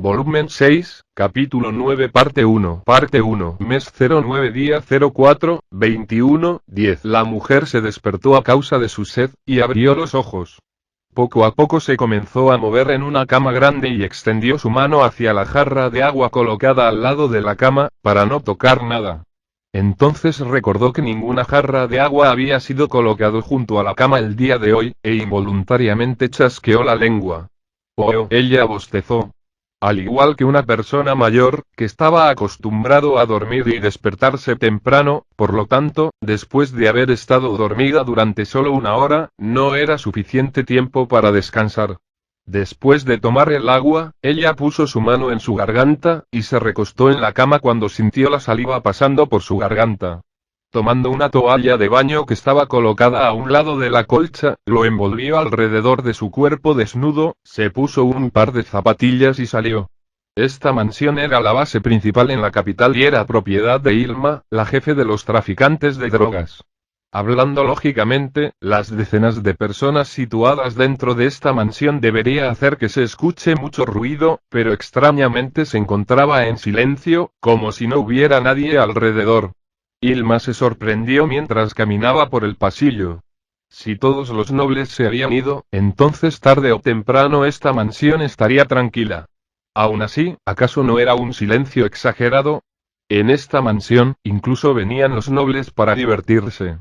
Volumen 6, capítulo 9, parte 1, mes 09, día 04, 21, 10. La mujer se despertó a causa de su sed, y abrió los ojos. Poco a poco se comenzó a mover en una cama grande y extendió su mano hacia la jarra de agua colocada al lado de la cama, para no tocar nada. Entonces recordó que ninguna jarra de agua había sido colocado junto a la cama el día de hoy, e involuntariamente chasqueó la lengua. Oh, ella bostezó. Al igual que una persona mayor, que estaba acostumbrado a dormir y despertarse temprano, por lo tanto, después de haber estado dormida durante solo una hora, no era suficiente tiempo para descansar. Después de tomar el agua, ella puso su mano en su garganta, y se recostó en la cama cuando sintió la saliva pasando por su garganta. Tomando una toalla de baño que estaba colocada a un lado de la colcha, lo envolvió alrededor de su cuerpo desnudo, se puso un par de zapatillas y salió. Esta mansión era la base principal en la capital y era propiedad de Ilma, la jefe de los traficantes de drogas. Hablando lógicamente, las decenas de personas situadas dentro de esta mansión debería hacer que se escuche mucho ruido, pero extrañamente se encontraba en silencio, como si no hubiera nadie alrededor. Ilma se sorprendió mientras caminaba por el pasillo. Si todos los nobles se habían ido, entonces tarde o temprano esta mansión estaría tranquila. Aún así, ¿acaso no era un silencio exagerado? En esta mansión, incluso venían los nobles para divertirse.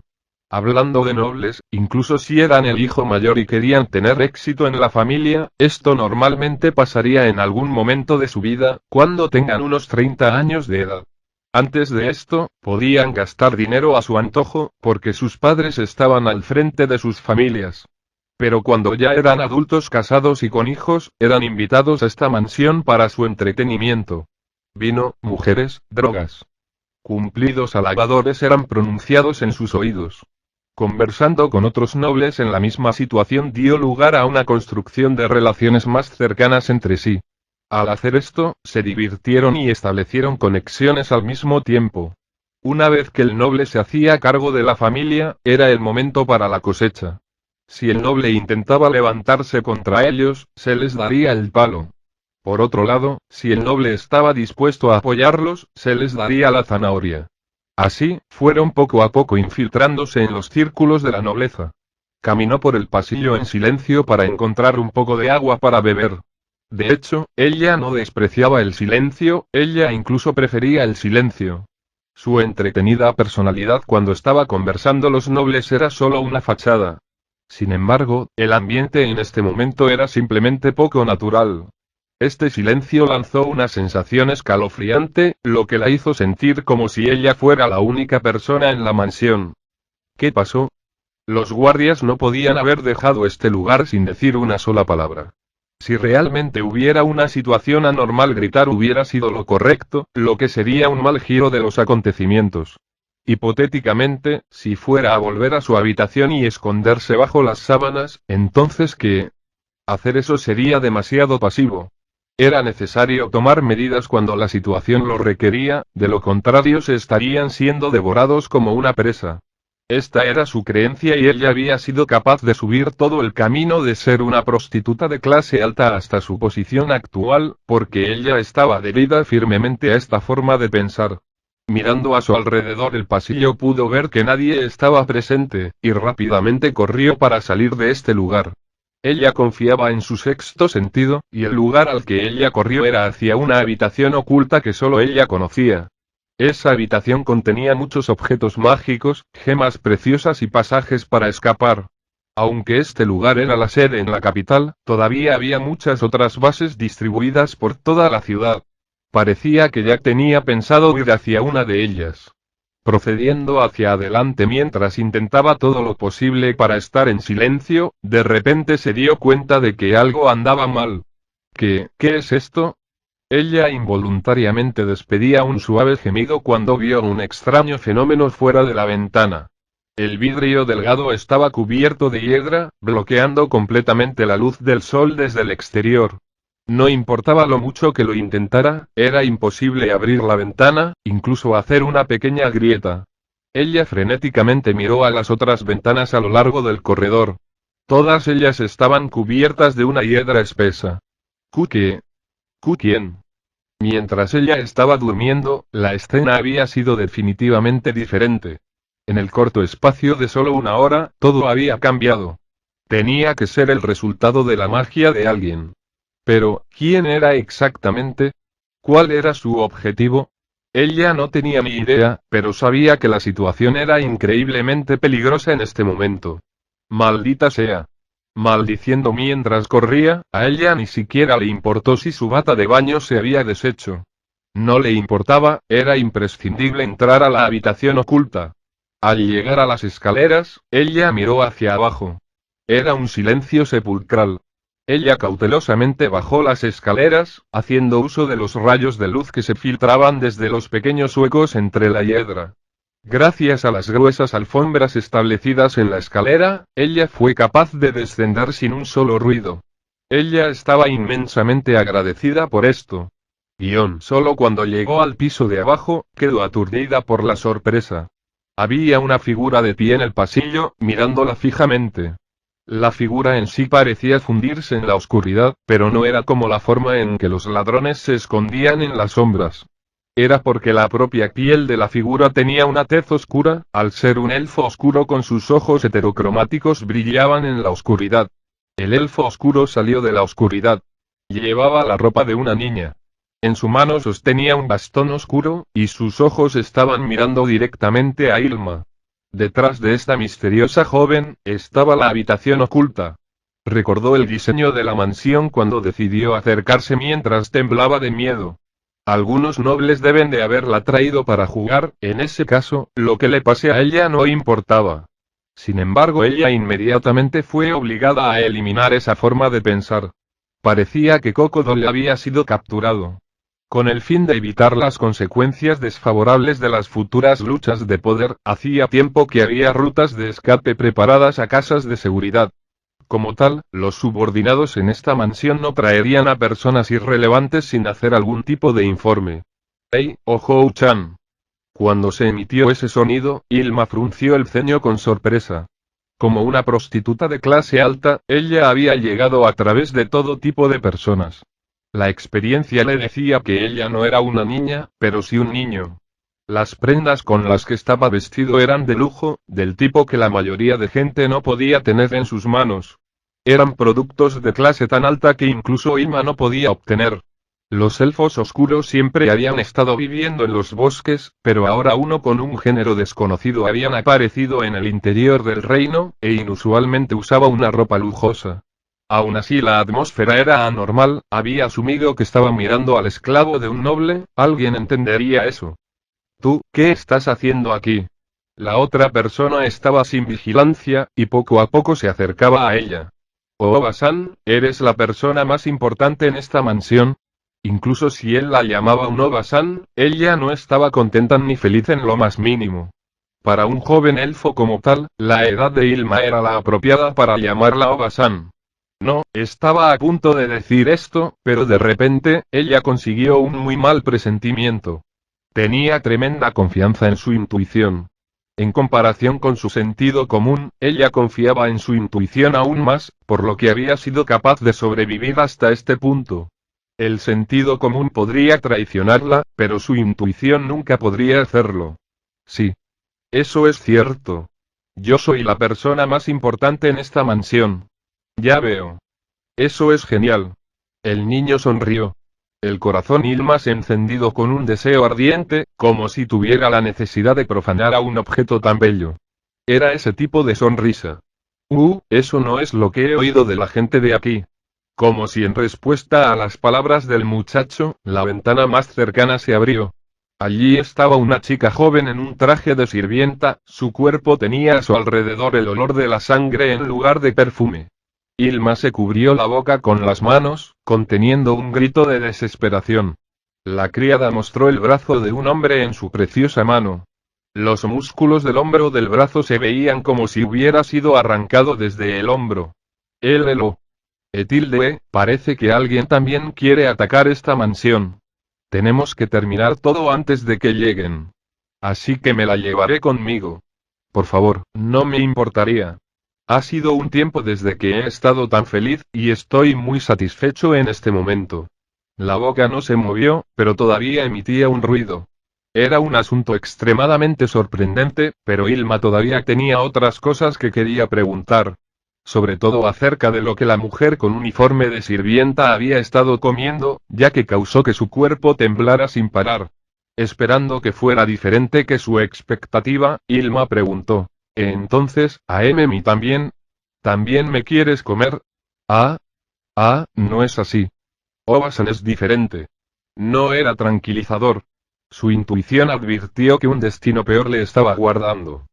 Hablando de nobles, incluso si eran el hijo mayor y querían tener éxito en la familia, esto normalmente pasaría en algún momento de su vida, cuando tengan unos 30 años de edad. Antes de esto, podían gastar dinero a su antojo, porque sus padres estaban al frente de sus familias. Pero cuando ya eran adultos casados y con hijos, eran invitados a esta mansión para su entretenimiento. Vino, mujeres, drogas. Cumplidos halagadores eran pronunciados en sus oídos. Conversando con otros nobles en la misma situación dio lugar a una construcción de relaciones más cercanas entre sí. Al hacer esto, se divirtieron y establecieron conexiones al mismo tiempo. Una vez que el noble se hacía cargo de la familia, era el momento para la cosecha. Si el noble intentaba levantarse contra ellos, se les daría el palo. Por otro lado, si el noble estaba dispuesto a apoyarlos, se les daría la zanahoria. Así, fueron poco a poco infiltrándose en los círculos de la nobleza. Caminó por el pasillo en silencio para encontrar un poco de agua para beber. De hecho, ella no despreciaba el silencio, ella incluso prefería el silencio. Su entretenida personalidad cuando estaba conversando los nobles era solo una fachada. Sin embargo, el ambiente en este momento era simplemente poco natural. Este silencio lanzó una sensación escalofriante, lo que la hizo sentir como si ella fuera la única persona en la mansión. ¿Qué pasó? Los guardias no podían haber dejado este lugar sin decir una sola palabra. Si realmente hubiera una situación anormal, gritar hubiera sido lo correcto, lo que sería un mal giro de los acontecimientos. Hipotéticamente, si fuera a volver a su habitación y esconderse bajo las sábanas, entonces ¿qué? Hacer eso sería demasiado pasivo. Era necesario tomar medidas cuando la situación lo requería, de lo contrario se estarían siendo devorados como una presa. Esta era su creencia y ella había sido capaz de subir todo el camino de ser una prostituta de clase alta hasta su posición actual, porque ella estaba adherida firmemente a esta forma de pensar. Mirando a su alrededor el pasillo pudo ver que nadie estaba presente, y rápidamente corrió para salir de este lugar. Ella confiaba en su sexto sentido, y el lugar al que ella corrió era hacia una habitación oculta que solo ella conocía. Esa habitación contenía muchos objetos mágicos, gemas preciosas y pasajes para escapar. Aunque este lugar era la sede en la capital, todavía había muchas otras bases distribuidas por toda la ciudad. Parecía que Jack tenía pensado ir hacia una de ellas. Procediendo hacia adelante mientras intentaba todo lo posible para estar en silencio, de repente se dio cuenta de que algo andaba mal. ¿Qué es esto? Ella involuntariamente despedía un suave gemido cuando vio un extraño fenómeno fuera de la ventana. El vidrio delgado estaba cubierto de hiedra, bloqueando completamente la luz del sol desde el exterior. No importaba lo mucho que lo intentara, era imposible abrir la ventana, incluso hacer una pequeña grieta. Ella frenéticamente miró a las otras ventanas a lo largo del corredor. Todas ellas estaban cubiertas de una hiedra espesa. ¿Qué? ¿Quién? Mientras ella estaba durmiendo, la escena había sido definitivamente diferente. En el corto espacio de solo una hora, todo había cambiado. Tenía que ser el resultado de la magia de alguien. Pero, ¿quién era exactamente? ¿Cuál era su objetivo? Ella no tenía ni idea, pero sabía que la situación era increíblemente peligrosa en este momento. Maldita sea. Maldiciendo mientras corría, a ella ni siquiera le importó si su bata de baño se había deshecho. No le importaba, era imprescindible entrar a la habitación oculta. Al llegar a las escaleras, ella miró hacia abajo. Era un silencio sepulcral. Ella cautelosamente bajó las escaleras, haciendo uso de los rayos de luz que se filtraban desde los pequeños huecos entre la hiedra. Gracias a las gruesas alfombras establecidas en la escalera, ella fue capaz de descender sin un solo ruido. Ella estaba inmensamente agradecida por esto. Solo cuando llegó al piso de abajo, quedó aturdida por la sorpresa. Había una figura de pie en el pasillo, mirándola fijamente. La figura en sí parecía fundirse en la oscuridad, pero no era como la forma en que los ladrones se escondían en las sombras. Era porque la propia piel de la figura tenía una tez oscura, al ser un elfo oscuro con sus ojos heterocromáticos brillaban en la oscuridad. El elfo oscuro salió de la oscuridad. Llevaba la ropa de una niña. En su mano sostenía un bastón oscuro, y sus ojos estaban mirando directamente a Ilma. Detrás de esta misteriosa joven, estaba la habitación oculta. Recordó el diseño de la mansión cuando decidió acercarse mientras temblaba de miedo. Algunos nobles deben de haberla traído para jugar, en ese caso, lo que le pase a ella no importaba. Sin embargo, ella inmediatamente fue obligada a eliminar esa forma de pensar. Parecía que Cocodole había sido capturado. Con el fin de evitar las consecuencias desfavorables de las futuras luchas de poder, hacía tiempo que había rutas de escape preparadas a casas de seguridad. Como tal, los subordinados en esta mansión no traerían a personas irrelevantes sin hacer algún tipo de informe. ¡Hey, Hou-chan! Cuando se emitió ese sonido, Ilma frunció el ceño con sorpresa. Como una prostituta de clase alta, ella había llegado a través de todo tipo de personas. La experiencia le decía que ella no era una niña, pero sí un niño. Las prendas con las que estaba vestido eran de lujo, del tipo que la mayoría de gente no podía tener en sus manos. Eran productos de clase tan alta que incluso Ilma no podía obtener. Los elfos oscuros siempre habían estado viviendo en los bosques, pero ahora uno con un género desconocido habían aparecido en el interior del reino, e inusualmente usaba una ropa lujosa. Aún así la atmósfera era anormal, había asumido que estaba mirando al esclavo de un noble, alguien entendería eso. ¿Tú, qué estás haciendo aquí? La otra persona estaba sin vigilancia, y poco a poco se acercaba a ella. Oba-san, eres la persona más importante en esta mansión. Incluso si él la llamaba un Oba-san, ella no estaba contenta ni feliz en lo más mínimo. Para un joven elfo como tal, la edad de Ilma era la apropiada para llamarla Oba-san. No, estaba a punto de decir esto, pero de repente, ella consiguió un muy mal presentimiento. Tenía tremenda confianza en su intuición. En comparación con su sentido común, ella confiaba en su intuición aún más, por lo que había sido capaz de sobrevivir hasta este punto. El sentido común podría traicionarla, pero su intuición nunca podría hacerlo. Sí. Eso es cierto. Yo soy la persona más importante en esta mansión. Ya veo. Eso es genial. El niño sonrió. El corazón Ilma se encendido con un deseo ardiente, como si tuviera la necesidad de profanar a un objeto tan bello. Era ese tipo de sonrisa. Eso no es lo que he oído de la gente de aquí. Como si en respuesta a las palabras del muchacho, la ventana más cercana se abrió. Allí estaba una chica joven en un traje de sirvienta, su cuerpo tenía a su alrededor el olor de la sangre en lugar de perfume. Ilma se cubrió la boca con las manos, conteniendo un grito de desesperación. La criada mostró el brazo de un hombre en su preciosa mano. Los músculos del hombro del brazo se veían como si hubiera sido arrancado desde el hombro. El heló. Parece que alguien también quiere atacar esta mansión. Tenemos que terminar todo antes de que lleguen. Así que me la llevaré conmigo. Por favor, no me importaría. Ha sido un tiempo desde que he estado tan feliz, y estoy muy satisfecho en este momento. La boca no se movió, pero todavía emitía un ruido. Era un asunto extremadamente sorprendente, pero Ilma todavía tenía otras cosas que quería preguntar. Sobre todo acerca de lo que la mujer con uniforme de sirvienta había estado comiendo, ya que causó que su cuerpo temblara sin parar. Esperando que fuera diferente que su expectativa, Ilma preguntó. Entonces, ¿a Emmy también? ¿También me quieres comer? Ah, no es así. Obasan es diferente. No era tranquilizador. Su intuición advirtió que un destino peor le estaba guardando.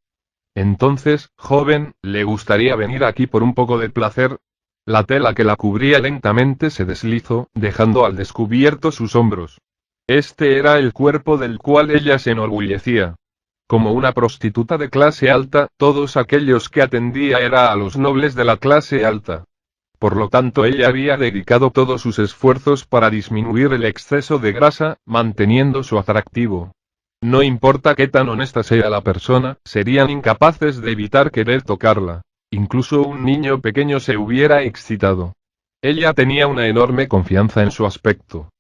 Entonces, joven, ¿le gustaría venir aquí por un poco de placer? La tela que la cubría lentamente se deslizó, dejando al descubierto sus hombros. Este era el cuerpo del cual ella se enorgullecía. Como una prostituta de clase alta, todos aquellos que atendía era a los nobles de la clase alta. Por lo tanto, ella había dedicado todos sus esfuerzos para disminuir el exceso de grasa, manteniendo su atractivo. No importa qué tan honesta sea la persona, serían incapaces de evitar querer tocarla. Incluso un niño pequeño se hubiera excitado. Ella tenía una enorme confianza en su aspecto.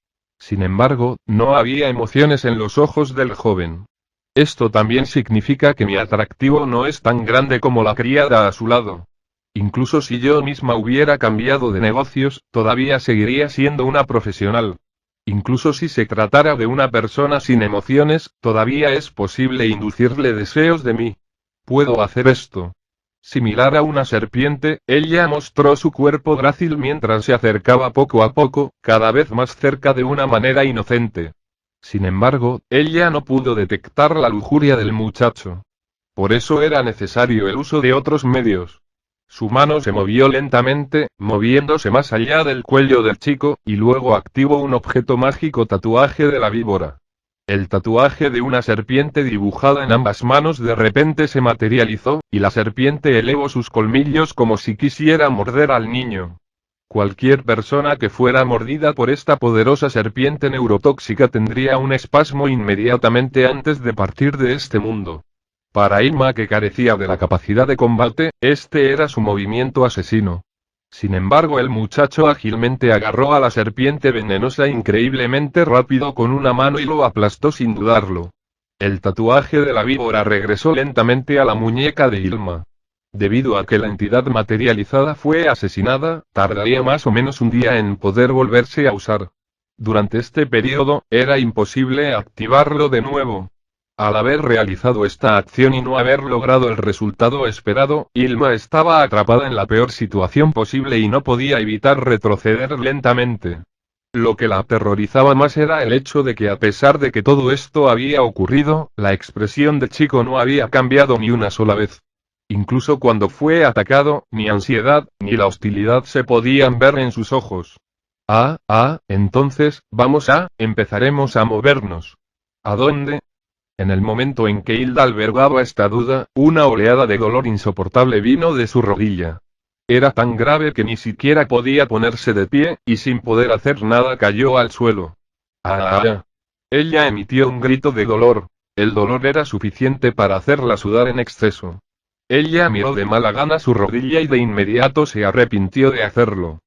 Sin embargo, no había emociones en los ojos del joven. Esto también significa que mi atractivo no es tan grande como la criada a su lado. Incluso si yo misma hubiera cambiado de negocios, todavía seguiría siendo una profesional. Incluso si se tratara de una persona sin emociones, todavía es posible inducirle deseos de mí. Puedo hacer esto. Similar a una serpiente, ella mostró su cuerpo grácil mientras se acercaba poco a poco, cada vez más cerca de una manera inocente. Sin embargo, ella no pudo detectar la lujuria del muchacho. Por eso era necesario el uso de otros medios. Su mano se movió lentamente, moviéndose más allá del cuello del chico, y luego activó un objeto mágico tatuaje de la víbora. El tatuaje de una serpiente dibujada en ambas manos de repente se materializó, y la serpiente elevó sus colmillos como si quisiera morder al niño. Cualquier persona que fuera mordida por esta poderosa serpiente neurotóxica tendría un espasmo inmediatamente antes de partir de este mundo. Para Ilma, que carecía de la capacidad de combate, este era su movimiento asesino. Sin embargo, el muchacho ágilmente agarró a la serpiente venenosa increíblemente rápido con una mano y lo aplastó sin dudarlo. El tatuaje de la víbora regresó lentamente a la muñeca de Ilma. Debido a que la entidad materializada fue asesinada, tardaría más o menos un día en poder volverse a usar. Durante este periodo, era imposible activarlo de nuevo. Al haber realizado esta acción y no haber logrado el resultado esperado, Ilma estaba atrapada en la peor situación posible y no podía evitar retroceder lentamente. Lo que la aterrorizaba más era el hecho de que a pesar de que todo esto había ocurrido, la expresión del chico no había cambiado ni una sola vez. Incluso cuando fue atacado, ni ansiedad, ni la hostilidad se podían ver en sus ojos. Entonces, empezaremos a movernos. ¿A dónde? En el momento en que Hilda albergaba esta duda, una oleada de dolor insoportable vino de su rodilla. Era tan grave que ni siquiera podía ponerse de pie, y sin poder hacer nada cayó al suelo. ¡Ah! Ella emitió un grito de dolor. El dolor era suficiente para hacerla sudar en exceso. Ella miró de mala gana su rodilla y de inmediato se arrepintió de hacerlo.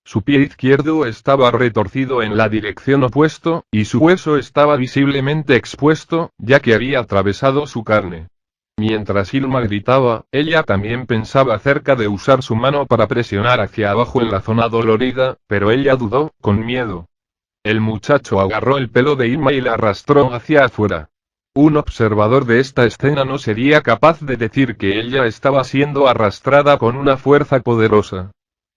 Su pie izquierdo estaba retorcido en la dirección opuesta, y su hueso estaba visiblemente expuesto, ya que había atravesado su carne. Mientras Ilma gritaba, ella también pensaba acerca de usar su mano para presionar hacia abajo en la zona dolorida, pero ella dudó, con miedo. El muchacho agarró el pelo de Ilma y la arrastró hacia afuera. Un observador de esta escena no sería capaz de decir que ella estaba siendo arrastrada con una fuerza poderosa.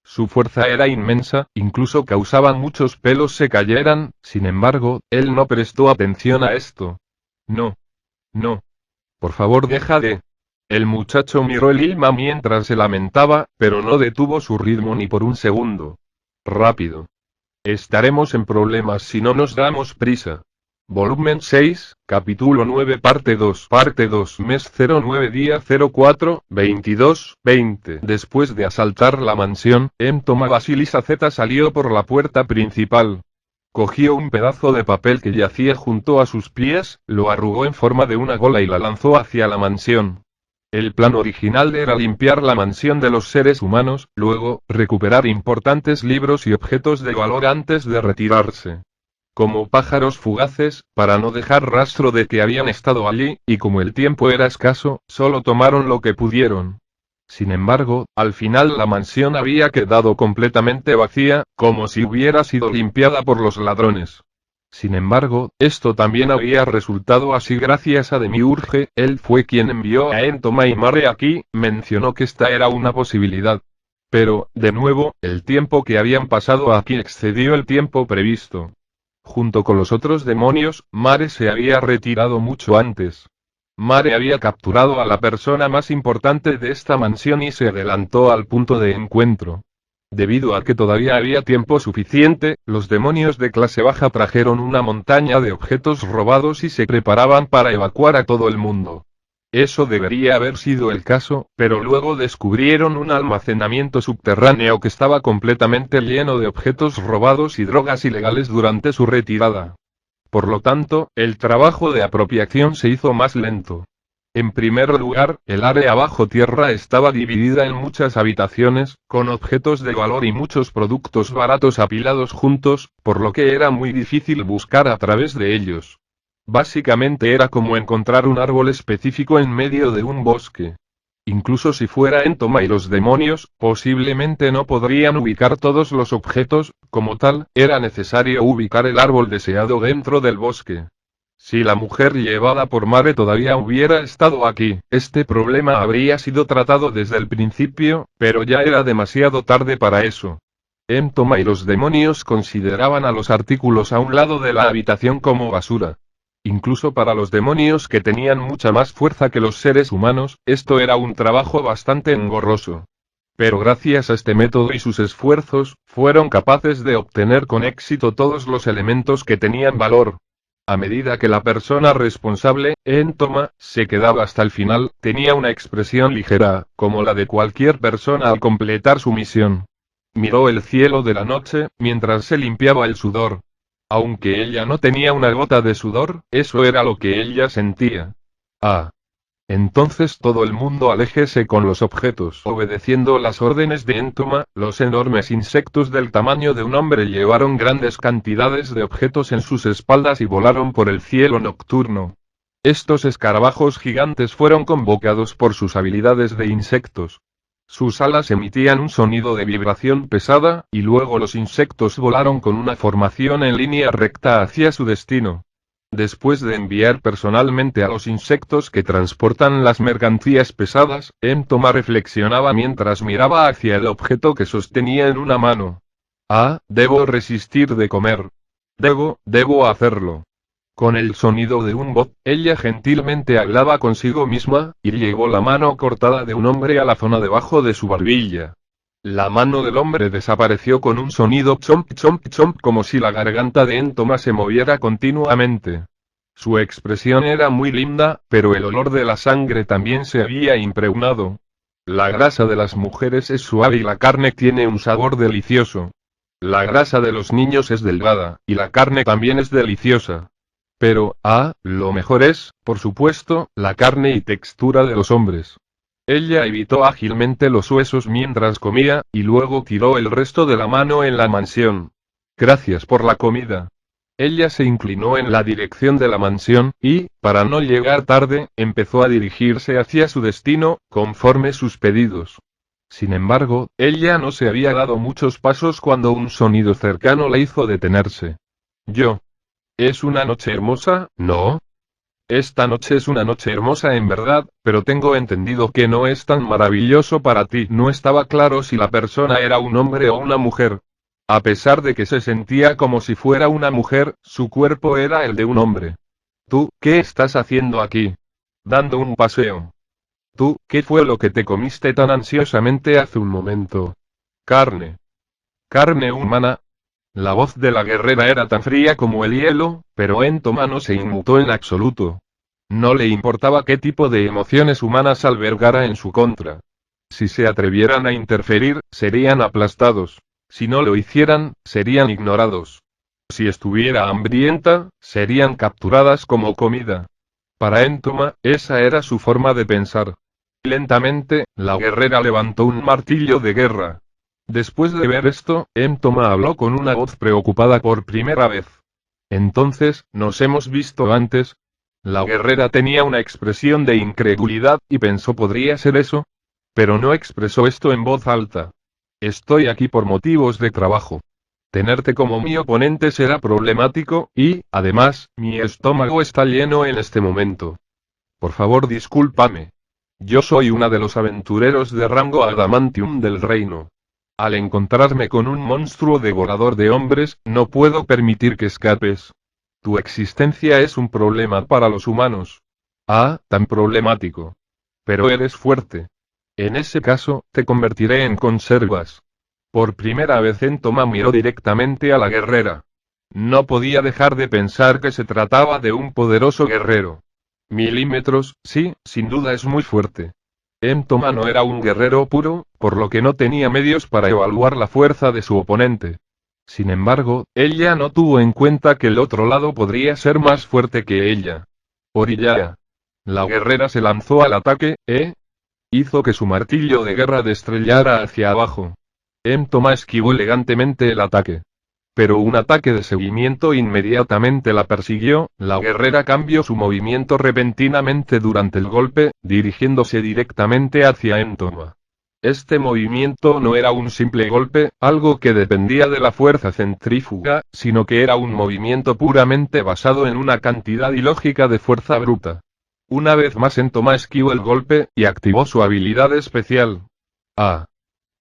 Su fuerza era inmensa, incluso causaba muchos pelos se cayeran, sin embargo, él no prestó atención a esto. No. No. Por favor, deja de... El muchacho miró el Ilma mientras se lamentaba, pero no detuvo su ritmo ni por un segundo. Rápido. Estaremos en problemas si no nos damos prisa. Volumen 6, capítulo 9, parte 2, mes 09 día 04, 22, 20. Después de asaltar la mansión, Toma Basilisa Z salió por la puerta principal. Cogió un pedazo de papel que yacía junto a sus pies, lo arrugó en forma de una gola y la lanzó hacia la mansión. El plan original era limpiar la mansión de los seres humanos, luego, recuperar importantes libros y objetos de valor antes de retirarse. como pájaros fugaces, para no dejar rastro de que habían estado allí, y como el tiempo era escaso, solo tomaron lo que pudieron. Sin embargo, al final la mansión había quedado completamente vacía, como si hubiera sido limpiada por los ladrones. Sin embargo, esto también había resultado así gracias a Demiurge, él fue quien envió a Entoma y Mare aquí, mencionó que esta era una posibilidad. Pero, de nuevo, el tiempo que habían pasado aquí excedió el tiempo previsto. Junto con los otros demonios, Mare se había retirado mucho antes. Mare había capturado a la persona más importante de esta mansión y se adelantó al punto de encuentro. Debido a que todavía había tiempo suficiente, los demonios de clase baja trajeron una montaña de objetos robados y se preparaban para evacuar a todo el mundo. Eso debería haber sido el caso, pero luego descubrieron un almacenamiento subterráneo que estaba completamente lleno de objetos robados y drogas ilegales durante su retirada. Por lo tanto, el trabajo de apropiación se hizo más lento. En primer lugar, el área bajo tierra estaba dividida en muchas habitaciones, con objetos de valor y muchos productos baratos apilados juntos, por lo que era muy difícil buscar a través de ellos. Básicamente era como encontrar un árbol específico en medio de un bosque. Incluso si fuera Entoma y los demonios, posiblemente no podrían ubicar todos los objetos, como tal, era necesario ubicar el árbol deseado dentro del bosque. Si la mujer llevada por Mare todavía hubiera estado aquí, este problema habría sido tratado desde el principio, pero ya era demasiado tarde para eso. Entoma y los demonios consideraban a los artículos a un lado de la habitación como basura. Incluso para los demonios que tenían mucha más fuerza que los seres humanos, esto era un trabajo bastante engorroso. Pero gracias a este método y sus esfuerzos, fueron capaces de obtener con éxito todos los elementos que tenían valor. A medida que la persona responsable, Entoma, se quedaba hasta el final, tenía una expresión ligera, como la de cualquier persona al completar su misión. Miró el cielo de la noche, mientras se limpiaba el sudor. Aunque ella no tenía una gota de sudor, eso era lo que ella sentía. Ah. Entonces todo el mundo aléjese con los objetos. Obedeciendo las órdenes de Entoma, los enormes insectos del tamaño de un hombre llevaron grandes cantidades de objetos en sus espaldas y volaron por el cielo nocturno. Estos escarabajos gigantes fueron convocados por sus habilidades de insectos. Sus alas emitían un sonido de vibración pesada, y luego los insectos volaron con una formación en línea recta hacia su destino. Después de enviar personalmente a los insectos que transportan las mercancías pesadas, Entoma reflexionaba mientras miraba hacia el objeto que sostenía en una mano. Ah, debo resistir de comer. Debo hacerlo. Con el sonido de un bot, ella gentilmente hablaba consigo misma, y llevó la mano cortada de un hombre a la zona debajo de su barbilla. La mano del hombre desapareció con un sonido chomp chomp chomp como si la garganta de Entoma se moviera continuamente. Su expresión era muy linda, pero el olor de la sangre también se había impregnado. La grasa de las mujeres es suave y la carne tiene un sabor delicioso. La grasa de los niños es delgada, y la carne también es deliciosa. Pero, lo mejor es, por supuesto, la carne y textura de los hombres. Ella evitó ágilmente los huesos mientras comía, y luego tiró el resto de la mano en la mansión. Gracias por la comida. Ella se inclinó en la dirección de la mansión, y, para no llegar tarde, empezó a dirigirse hacia su destino, conforme sus pedidos. Sin embargo, ella no se había dado muchos pasos cuando un sonido cercano la hizo detenerse. Es una noche hermosa, ¿no? Esta noche es una noche hermosa en verdad, pero tengo entendido que no es tan maravilloso para ti. No estaba claro si la persona era un hombre o una mujer. A pesar de que se sentía como si fuera una mujer, su cuerpo era el de un hombre. ¿Tú, qué estás haciendo aquí? Dando un paseo. ¿Tú, qué fue lo que te comiste tan ansiosamente hace un momento? Carne. Carne humana. La voz de la guerrera era tan fría como el hielo, pero Entoma no se inmutó en absoluto. No le importaba qué tipo de emociones humanas albergara en su contra. Si se atrevieran a interferir, serían aplastados. Si no lo hicieran, serían ignorados. Si estuviera hambrienta, serían capturadas como comida. Para Entoma, esa era su forma de pensar. Lentamente, la guerrera levantó un martillo de guerra. Después de ver esto, Entoma habló con una voz preocupada por primera vez. Entonces, ¿nos hemos visto antes? La guerrera tenía una expresión de incredulidad, y pensó ¿podría ser eso? Pero no expresó esto en voz alta. Estoy aquí por motivos de trabajo. Tenerte como mi oponente será problemático, y, además, mi estómago está lleno en este momento. Por favor, discúlpame. Yo soy una de los aventureros de rango Adamantium del reino. Al encontrarme con un monstruo devorador de hombres, no puedo permitir que escapes. Tu existencia es un problema para los humanos. Ah, tan problemático. Pero eres fuerte. En ese caso, te convertiré en conservas. Por primera vez Entoma miró directamente a la guerrera. No podía dejar de pensar que se trataba de un poderoso guerrero. Milímetros, sí, sin duda es muy fuerte. Entoma no era un guerrero puro, por lo que no tenía medios para evaluar la fuerza de su oponente. Sin embargo, ella no tuvo en cuenta que el otro lado podría ser más fuerte que ella. Orillaya. La guerrera se lanzó al ataque, hizo que su martillo de guerra destrellara hacia abajo. Entoma esquivó elegantemente el ataque. Pero un ataque de seguimiento inmediatamente la persiguió. La guerrera cambió su movimiento repentinamente durante el golpe, dirigiéndose directamente hacia Entoma. Este movimiento no era un simple golpe, algo que dependía de la fuerza centrífuga, sino que era un movimiento puramente basado en una cantidad ilógica de fuerza bruta. Una vez más Entoma esquivó el golpe, y activó su habilidad especial. Ah.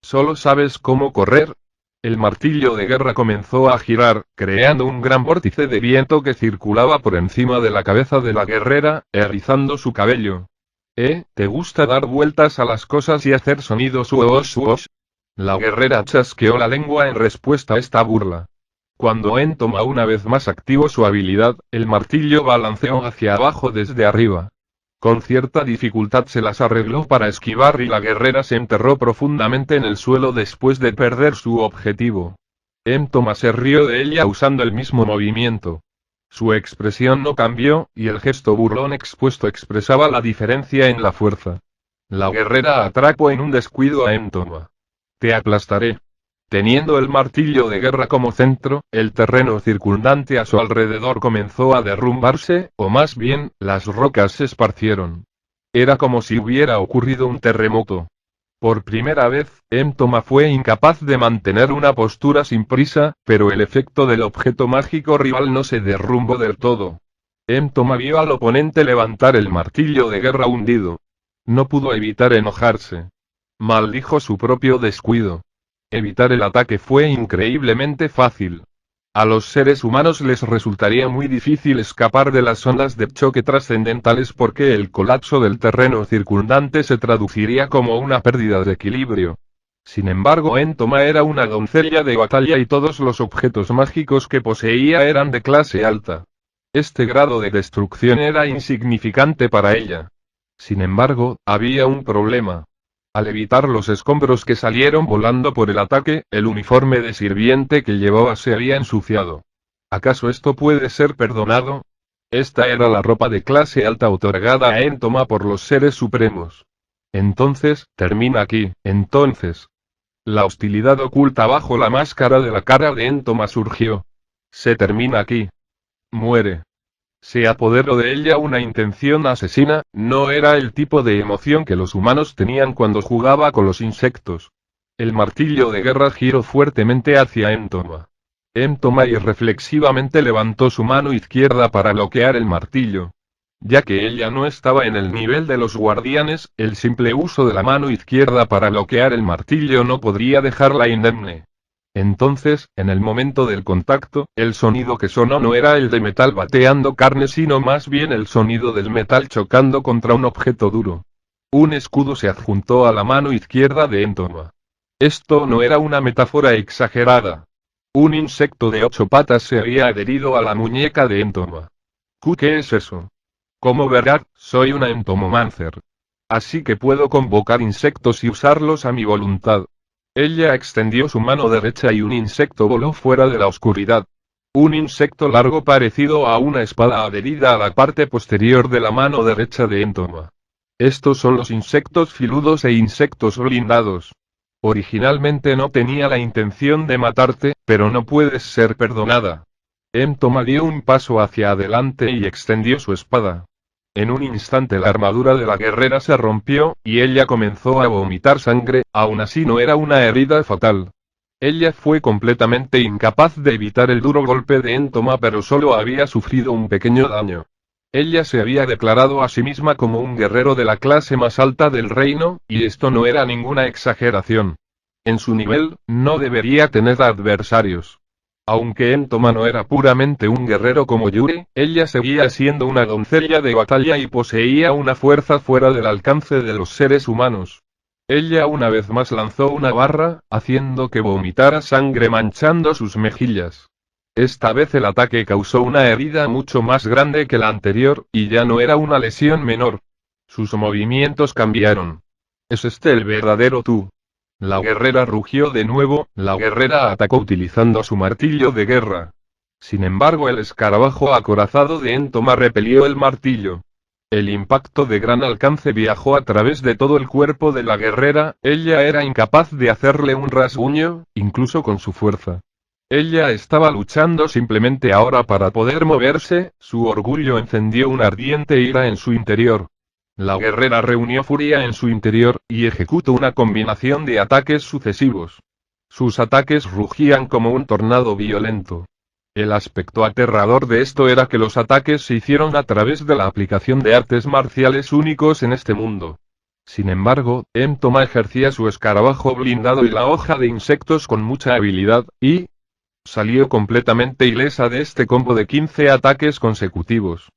¿Solo sabes cómo correr? El martillo de guerra comenzó a girar, creando un gran vórtice de viento que circulaba por encima de la cabeza de la guerrera, erizando su cabello. ¿Te gusta dar vueltas a las cosas y hacer sonidos uos? La guerrera chasqueó la lengua en respuesta a esta burla. Cuando Entoma una vez más activó su habilidad, el martillo balanceó hacia abajo desde arriba. Con cierta dificultad se las arregló para esquivar y la guerrera se enterró profundamente en el suelo después de perder su objetivo. Entoma se rió de ella usando el mismo movimiento. Su expresión no cambió, y el gesto burlón expuesto expresaba la diferencia en la fuerza. La guerrera atrapó en un descuido a Entoma. Te aplastaré. Teniendo el martillo de guerra como centro, el terreno circundante a su alrededor comenzó a derrumbarse, o más bien, las rocas se esparcieron. Era como si hubiera ocurrido un terremoto. Por primera vez, Entoma fue incapaz de mantener una postura sin prisa, pero el efecto del objeto mágico rival no se derrumbó del todo. Entoma vio al oponente levantar el martillo de guerra hundido. No pudo evitar enojarse. Maldijo su propio descuido. Evitar el ataque fue increíblemente fácil. A los seres humanos les resultaría muy difícil escapar de las ondas de choque trascendentales porque el colapso del terreno circundante se traduciría como una pérdida de equilibrio. Sin embargo, Entoma era una doncella de batalla y todos los objetos mágicos que poseía eran de clase alta. Este grado de destrucción era insignificante para ella. Sin embargo, había un problema. Al evitar los escombros que salieron volando por el ataque, el uniforme de sirviente que llevaba se había ensuciado. ¿Acaso esto puede ser perdonado? Esta era la ropa de clase alta otorgada a Entoma por los seres supremos. Entonces, termina aquí, entonces. La hostilidad oculta bajo la máscara de la cara de Entoma surgió. Se termina aquí. Muere. Se apoderó de ella una intención asesina. No era el tipo de emoción que los humanos tenían cuando jugaba con los insectos. El martillo de guerra giró fuertemente hacia Entoma. Entoma irreflexivamente levantó su mano izquierda para bloquear el martillo. Ya que ella no estaba en el nivel de los guardianes, el simple uso de la mano izquierda para bloquear el martillo no podría dejarla indemne. Entonces, en el momento del contacto, el sonido que sonó no era el de metal bateando carne sino más bien el sonido del metal chocando contra un objeto duro. Un escudo se adjuntó a la mano izquierda de Entoma. Esto no era una metáfora exagerada. Un insecto de 8 patas se había adherido a la muñeca de Entoma. ¿Qué es eso? Como verás, soy una entomomancer. Así que puedo convocar insectos y usarlos a mi voluntad. Ella extendió su mano derecha y un insecto voló fuera de la oscuridad. Un insecto largo parecido a una espada adherida a la parte posterior de la mano derecha de Entoma. Estos son los insectos filudos e insectos blindados. Originalmente no tenía la intención de matarte, pero no puedes ser perdonada. Entoma dio un paso hacia adelante y extendió su espada. En un instante la armadura de la guerrera se rompió, y ella comenzó a vomitar sangre, aún así no era una herida fatal. Ella fue completamente incapaz de evitar el duro golpe de Entoma, pero solo había sufrido un pequeño daño. Ella se había declarado a sí misma como un guerrero de la clase más alta del reino, y esto no era ninguna exageración. En su nivel, no debería tener adversarios. Aunque Entoma no era puramente un guerrero como Yuri, ella seguía siendo una doncella de batalla y poseía una fuerza fuera del alcance de los seres humanos. Ella una vez más lanzó una barra, haciendo que vomitara sangre manchando sus mejillas. Esta vez el ataque causó una herida mucho más grande que la anterior, y ya no era una lesión menor. Sus movimientos cambiaron. ¿Es este el verdadero tú? La guerrera rugió de nuevo, la guerrera atacó utilizando su martillo de guerra. Sin embargo, el escarabajo acorazado de Entoma repelió el martillo. El impacto de gran alcance viajó a través de todo el cuerpo de la guerrera, ella era incapaz de hacerle un rasguño, incluso con su fuerza. Ella estaba luchando simplemente ahora para poder moverse, su orgullo encendió una ardiente ira en su interior. La guerrera reunió furia en su interior, y ejecutó una combinación de ataques sucesivos. Sus ataques rugían como un tornado violento. El aspecto aterrador de esto era que los ataques se hicieron a través de la aplicación de artes marciales únicos en este mundo. Sin embargo, Entoma ejercía su escarabajo blindado y la hoja de insectos con mucha habilidad, y salió completamente ilesa de este combo de 15 ataques consecutivos.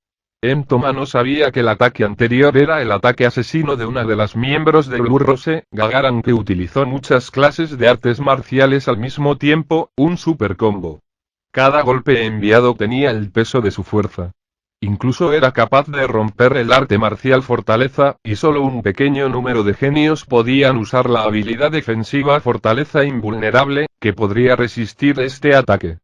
Entoma no sabía que el ataque anterior era el ataque asesino de una de las miembros del Burrose, Gagaran, que utilizó muchas clases de artes marciales al mismo tiempo, un super combo. Cada golpe enviado tenía el peso de su fuerza. Incluso era capaz de romper el arte marcial Fortaleza, y solo un pequeño número de genios podían usar la habilidad defensiva Fortaleza Invulnerable, que podría resistir este ataque.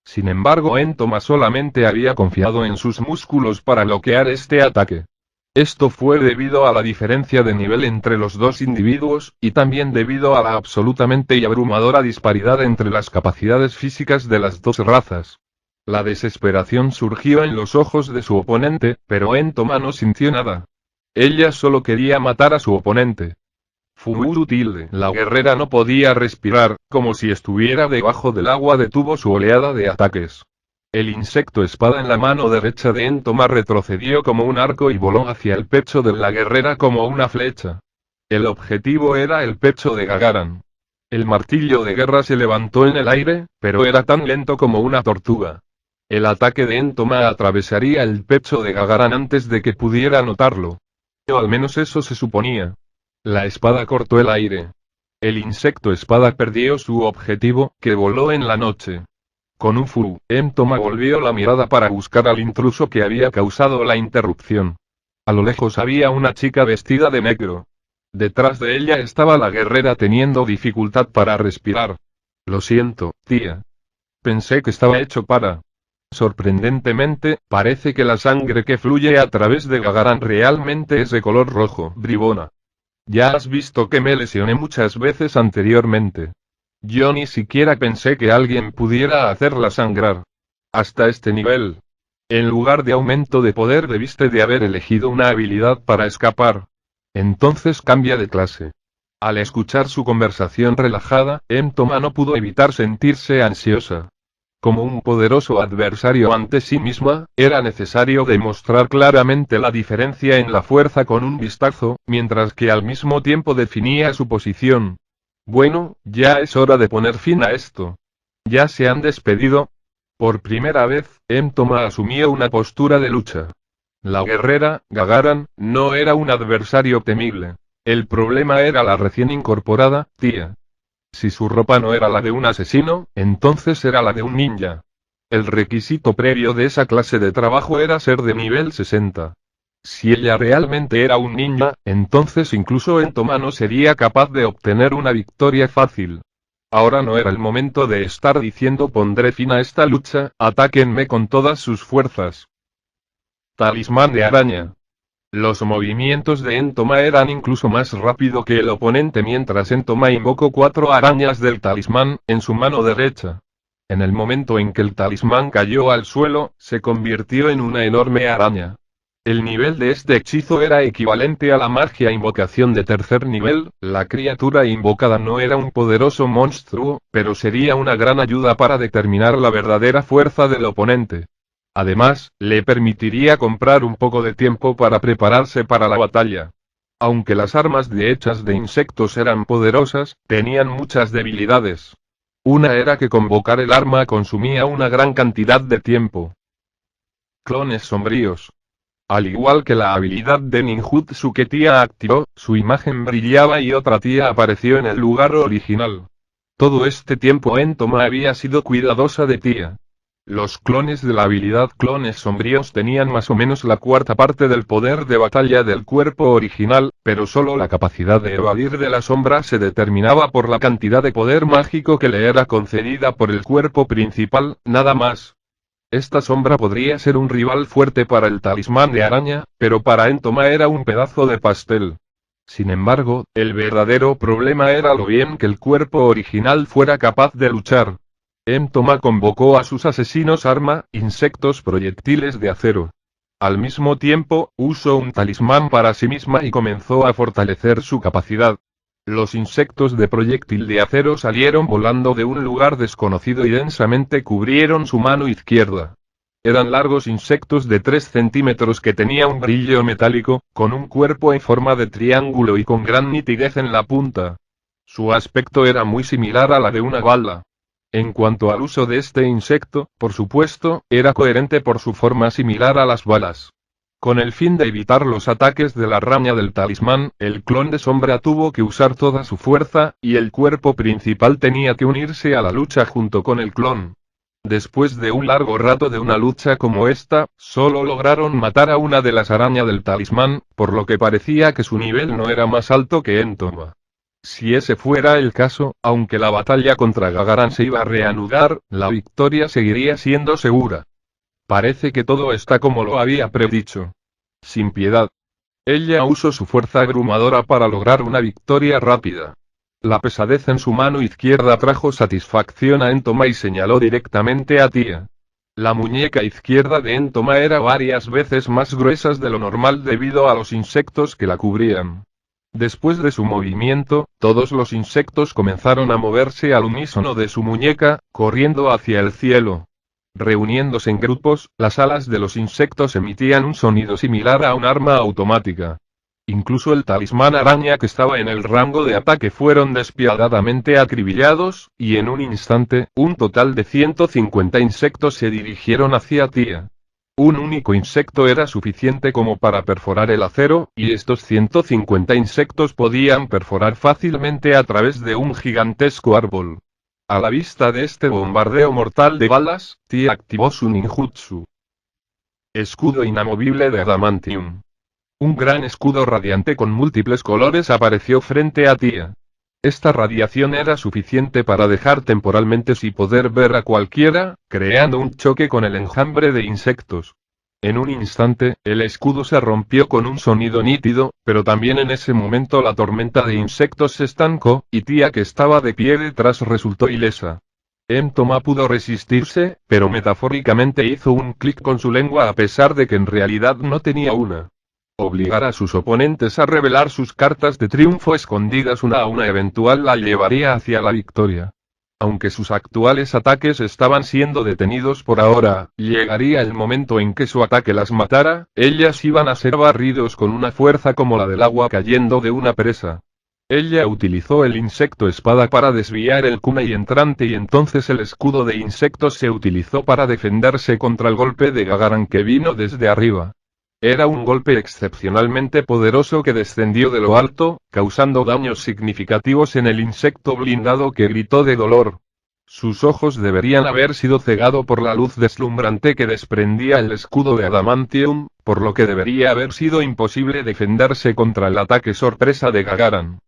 Sin embargo, Entoma solamente había confiado en sus músculos para bloquear este ataque. Esto fue debido a la diferencia de nivel entre los dos individuos, y también debido a la absolutamente y abrumadora disparidad entre las capacidades físicas de las dos razas. La desesperación surgió en los ojos de su oponente, pero Entoma no sintió nada. Ella solo quería matar a su oponente. Fútil, la guerrera no podía respirar, como si estuviera debajo del agua, detuvo su oleada de ataques. El insecto espada en la mano derecha de Entoma retrocedió como un arco y voló hacia el pecho de la guerrera como una flecha. El objetivo era el pecho de Gagaran. El martillo de guerra se levantó en el aire, pero era tan lento como una tortuga. El ataque de Entoma atravesaría el pecho de Gagaran antes de que pudiera notarlo. O al menos eso se suponía. La espada cortó el aire. El insecto espada perdió su objetivo, que voló en la noche. Con un fu, Entoma volvió la mirada para buscar al intruso que había causado la interrupción. A lo lejos había una chica vestida de negro. Detrás de ella estaba la guerrera teniendo dificultad para respirar. Lo siento, tía. Pensé que estaba hecho para... Sorprendentemente, parece que la sangre que fluye a través de Gagaran realmente es de color rojo, bribona. Ya has visto que me lesioné muchas veces anteriormente. Yo ni siquiera pensé que alguien pudiera hacerla sangrar. Hasta este nivel. En lugar de aumento de poder debiste de haber elegido una habilidad para escapar. Entonces cambia de clase. Al escuchar su conversación relajada, Entoma no pudo evitar sentirse ansiosa. Como un poderoso adversario ante sí misma, era necesario demostrar claramente la diferencia en la fuerza con un vistazo, mientras que al mismo tiempo definía su posición. Bueno, ya es hora de poner fin a esto. ¿Ya se han despedido? Por primera vez, Entoma asumió una postura de lucha. La guerrera, Gagaran, no era un adversario temible. El problema era la recién incorporada, tía. Si su ropa no era la de un asesino, entonces era la de un ninja. El requisito previo de esa clase de trabajo era ser de nivel 60. Si ella realmente era un ninja, entonces incluso Entoma no sería capaz de obtener una victoria fácil. Ahora no era el momento de estar diciendo pondré fin a esta lucha, atáquenme con todas sus fuerzas. Talismán de araña. Los movimientos de Entoma eran incluso más rápido que el oponente mientras Entoma invocó 4 arañas del talismán, en su mano derecha. En el momento en que el talismán cayó al suelo, se convirtió en una enorme araña. El nivel de este hechizo era equivalente a la magia invocación de tercer nivel. La criatura invocada no era un poderoso monstruo, pero sería una gran ayuda para determinar la verdadera fuerza del oponente. Además, le permitiría comprar un poco de tiempo para prepararse para la batalla. Aunque las armas hechas de insectos eran poderosas, tenían muchas debilidades. Una era que convocar el arma consumía una gran cantidad de tiempo. Clones sombríos. Al igual que la habilidad de ninjutsu que Tía activó, su imagen brillaba y otra Tía apareció en el lugar original. Todo este tiempo Entoma había sido cuidadosa de Tía. Los clones de la habilidad clones sombríos tenían más o menos la cuarta parte del poder de batalla del cuerpo original, pero solo la capacidad de evadir de la sombra se determinaba por la cantidad de poder mágico que le era concedida por el cuerpo principal, nada más. Esta sombra podría ser un rival fuerte para el talismán de araña, pero para Entoma era un pedazo de pastel. Sin embargo, el verdadero problema era lo bien que el cuerpo original fuera capaz de luchar. Entoma convocó a sus asesinos arma, insectos proyectiles de acero. Al mismo tiempo, usó un talismán para sí misma y comenzó a fortalecer su capacidad. Los insectos de proyectil de acero salieron volando de un lugar desconocido y densamente cubrieron su mano izquierda. Eran largos insectos de 3 centímetros que tenían un brillo metálico, con un cuerpo en forma de triángulo y con gran nitidez en la punta. Su aspecto era muy similar a la de una bala. En cuanto al uso de este insecto, por supuesto, era coherente por su forma similar a las balas. Con el fin de evitar los ataques de la araña del talismán, el clon de sombra tuvo que usar toda su fuerza, y el cuerpo principal tenía que unirse a la lucha junto con el clon. Después de un largo rato de una lucha como esta, solo lograron matar a una de las arañas del talismán, por lo que parecía que su nivel no era más alto que Entoma. Si ese fuera el caso, aunque la batalla contra Gagaran se iba a reanudar, la victoria seguiría siendo segura. Parece que todo está como lo había predicho. Sin piedad. Ella usó su fuerza abrumadora para lograr una victoria rápida. La pesadez en su mano izquierda trajo satisfacción a Entoma y señaló directamente a Tía. La muñeca izquierda de Entoma era varias veces más gruesa de lo normal debido a los insectos que la cubrían. Después de su movimiento, todos los insectos comenzaron a moverse al unísono de su muñeca, corriendo hacia el cielo. Reuniéndose en grupos, las alas de los insectos emitían un sonido similar a un arma automática. Incluso el talismán araña que estaba en el rango de ataque fueron despiadadamente acribillados, y en un instante, un total de 150 insectos se dirigieron hacia Tía. Un único insecto era suficiente como para perforar el acero, y estos 150 insectos podían perforar fácilmente a través de un gigantesco árbol. A la vista de este bombardeo mortal de balas, Tía activó su ninjutsu. Escudo inamovible de adamantium. Un gran escudo radiante con múltiples colores apareció frente a Tía. Esta radiación era suficiente para dejar temporalmente sin poder ver a cualquiera, creando un choque con el enjambre de insectos. En un instante, el escudo se rompió con un sonido nítido, pero también en ese momento la tormenta de insectos se estancó, y Tía que estaba de pie detrás resultó ilesa. Entoma pudo resistirse, pero metafóricamente hizo un clic con su lengua a pesar de que en realidad no tenía una. Obligar a sus oponentes a revelar sus cartas de triunfo escondidas una a una eventual la llevaría hacia la victoria. Aunque sus actuales ataques estaban siendo detenidos por ahora, llegaría el momento en que su ataque las matara, ellas iban a ser barridos con una fuerza como la del agua cayendo de una presa. Ella utilizó el insecto espada para desviar el kunai entrante y entonces el escudo de insectos se utilizó para defenderse contra el golpe de Gagaran que vino desde arriba. Era un golpe excepcionalmente poderoso que descendió de lo alto, causando daños significativos en el insecto blindado que gritó de dolor. Sus ojos deberían haber sido cegados por la luz deslumbrante que desprendía el escudo de adamantium, por lo que debería haber sido imposible defenderse contra el ataque sorpresa de Gagaran.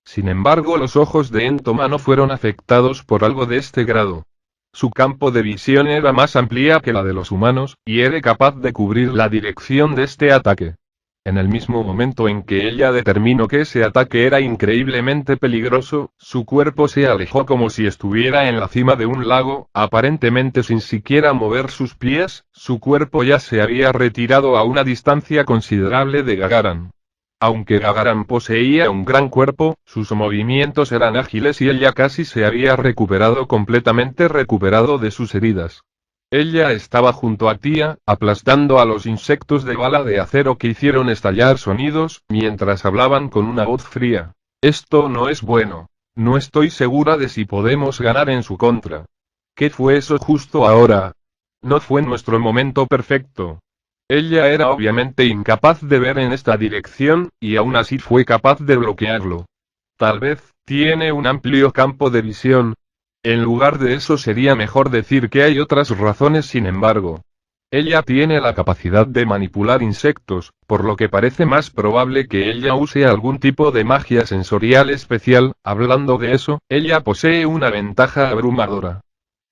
Sin embargo, los ojos de Entoma no fueron afectados por algo de este grado. Su campo de visión era más amplia que la de los humanos, y era capaz de cubrir la dirección de este ataque. En el mismo momento en que ella determinó que ese ataque era increíblemente peligroso, su cuerpo se alejó como si estuviera en la cima de un lago, aparentemente sin siquiera mover sus pies, su cuerpo ya se había retirado a una distancia considerable de Gagaran. Aunque Gagaran poseía un gran cuerpo, sus movimientos eran ágiles y ella casi se había recuperado completamente recuperado de sus heridas. Ella estaba junto a Tia, aplastando a los insectos de bala de acero que hicieron estallar sonidos, mientras hablaban con una voz fría. Esto no es bueno. No estoy segura de si podemos ganar en su contra. ¿Qué fue eso justo ahora? No fue nuestro momento perfecto. Ella era obviamente incapaz de ver en esta dirección, y aún así fue capaz de bloquearlo. Tal vez, tiene un amplio campo de visión. En lugar de eso sería mejor decir que hay otras razones sin embargo. Ella tiene la capacidad de manipular insectos, por lo que parece más probable que ella use algún tipo de magia sensorial especial. Hablando de eso, ella posee una ventaja abrumadora.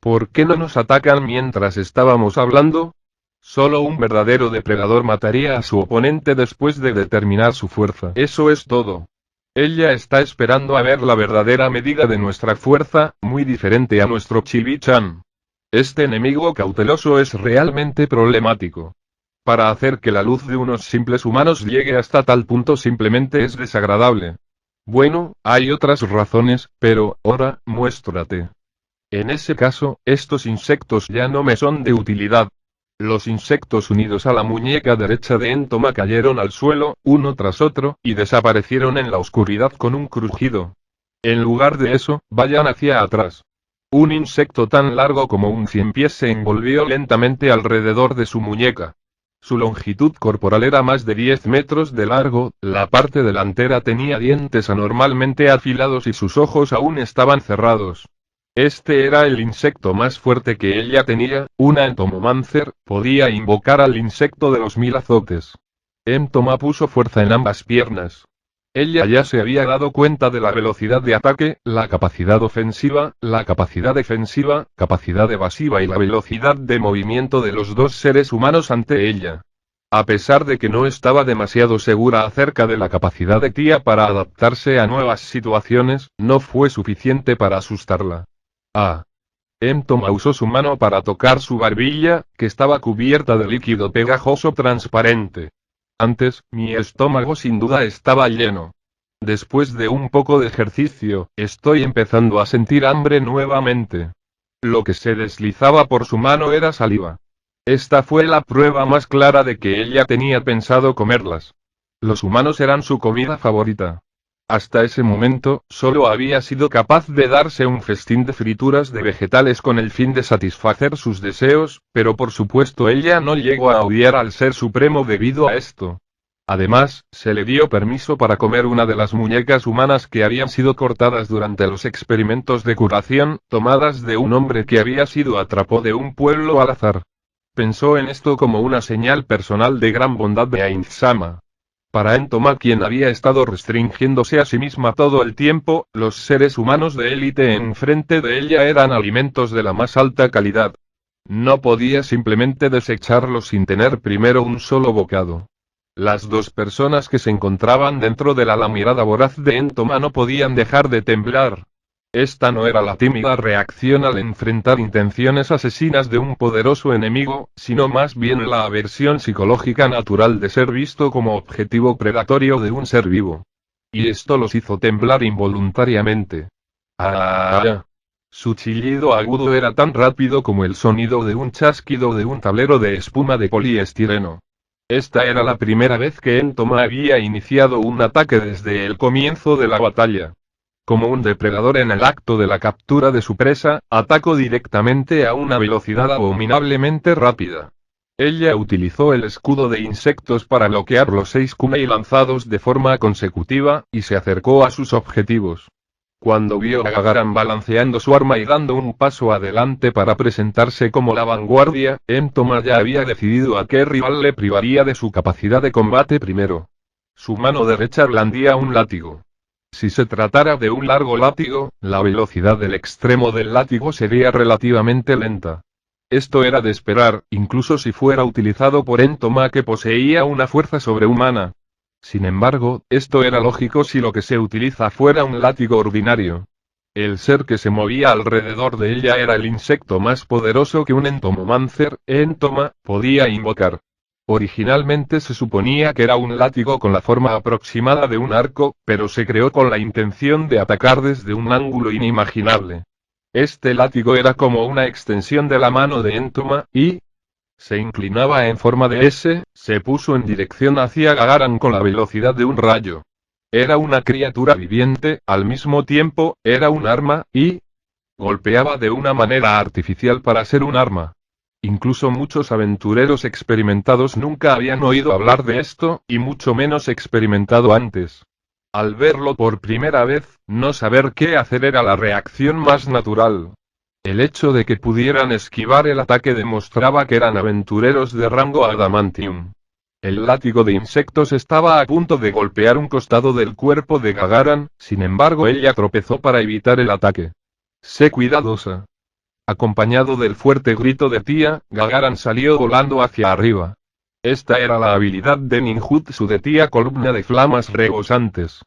¿Por qué no nos atacan mientras estábamos hablando? Solo un verdadero depredador mataría a su oponente después de determinar su fuerza. Eso es todo. Ella está esperando a ver la verdadera medida de nuestra fuerza, muy diferente a nuestro Chibi-chan. Este enemigo cauteloso es realmente problemático. Para hacer que la luz de unos simples humanos llegue hasta tal punto simplemente es desagradable. Bueno, hay otras razones, pero, ahora, muéstrate. En ese caso, estos insectos ya no me son de utilidad. Los insectos unidos a la muñeca derecha de Entoma cayeron al suelo, uno tras otro, y desaparecieron en la oscuridad con un crujido. En lugar de eso, vayan hacia atrás. Un insecto tan largo como un 100 pies se envolvió lentamente alrededor de su muñeca. Su longitud corporal era más de 10 metros de largo, la parte delantera tenía dientes anormalmente afilados y sus ojos aún estaban cerrados. Este era el insecto más fuerte que ella tenía, una Entomomancer, podía invocar al insecto de los 1000 azotes. Entoma puso fuerza en ambas piernas. Ella ya se había dado cuenta de la velocidad de ataque, la capacidad ofensiva, la capacidad defensiva, capacidad evasiva y la velocidad de movimiento de los dos seres humanos ante ella. A pesar de que no estaba demasiado segura acerca de la capacidad de Tia para adaptarse a nuevas situaciones, no fue suficiente para asustarla. Ah. Entoma usó su mano para tocar su barbilla, que estaba cubierta de líquido pegajoso transparente. Antes, mi estómago sin duda estaba lleno. Después de un poco de ejercicio, estoy empezando a sentir hambre nuevamente. Lo que se deslizaba por su mano era saliva. Esta fue la prueba más clara de que ella tenía pensado comerlas. Los humanos eran su comida favorita. Hasta ese momento, solo había sido capaz de darse un festín de frituras de vegetales con el fin de satisfacer sus deseos, pero por supuesto ella no llegó a odiar al Ser Supremo debido a esto. Además, se le dio permiso para comer una de las muñecas humanas que habían sido cortadas durante los experimentos de curación, tomadas de un hombre que había sido atrapado de un pueblo al azar. Pensó en esto como una señal personal de gran bondad de Ainzama. Para Entoma, quien había estado restringiéndose a sí misma todo el tiempo, los seres humanos de élite enfrente de ella eran alimentos de la más alta calidad. No podía simplemente desecharlos sin tener primero un solo bocado. Las dos personas que se encontraban dentro de la mirada voraz de Entoma no podían dejar de temblar. Esta no era la tímida reacción al enfrentar intenciones asesinas de un poderoso enemigo, sino más bien la aversión psicológica natural de ser visto como objetivo predatorio de un ser vivo. Y esto los hizo temblar involuntariamente. ¡Ah! Su chillido agudo era tan rápido como el sonido de un chasquido de un tablero de espuma de poliestireno. Esta era la primera vez que Entoma había iniciado un ataque desde el comienzo de la batalla. Como un depredador en el acto de la captura de su presa, atacó directamente a una velocidad abominablemente rápida. Ella utilizó el escudo de insectos para bloquear los 6 kunai lanzados de forma consecutiva, y se acercó a sus objetivos. Cuando vio a Gagaran balanceando su arma y dando un paso adelante para presentarse como la vanguardia, Entoma ya había decidido a qué rival le privaría de su capacidad de combate primero. Su mano derecha blandía un látigo. Si se tratara de un largo látigo, la velocidad del extremo del látigo sería relativamente lenta. Esto era de esperar, incluso si fuera utilizado por Entoma que poseía una fuerza sobrehumana. Sin embargo, esto era lógico si lo que se utiliza fuera un látigo ordinario. El ser que se movía alrededor de ella era el insecto más poderoso que un entomomancer, Entoma, podía invocar. Originalmente se suponía que era un látigo con la forma aproximada de un arco, pero se creó con la intención de atacar desde un ángulo inimaginable. Este látigo era como una extensión de la mano de Entoma, y se inclinaba en forma de S, se puso en dirección hacia Gagaran con la velocidad de un rayo. Era una criatura viviente, al mismo tiempo, era un arma, y golpeaba de una manera artificial para ser un arma. Incluso muchos aventureros experimentados nunca habían oído hablar de esto, y mucho menos experimentado antes. Al verlo por primera vez, no saber qué hacer era la reacción más natural. El hecho de que pudieran esquivar el ataque demostraba que eran aventureros de rango adamantium. El látigo de insectos estaba a punto de golpear un costado del cuerpo de Gagaran, sin embargo ella tropezó para evitar el ataque. Sé cuidadosa. Acompañado del fuerte grito de Tía, Gagaran salió volando hacia arriba. Esta era la habilidad de ninjutsu de Tía, columna de flamas rebosantes.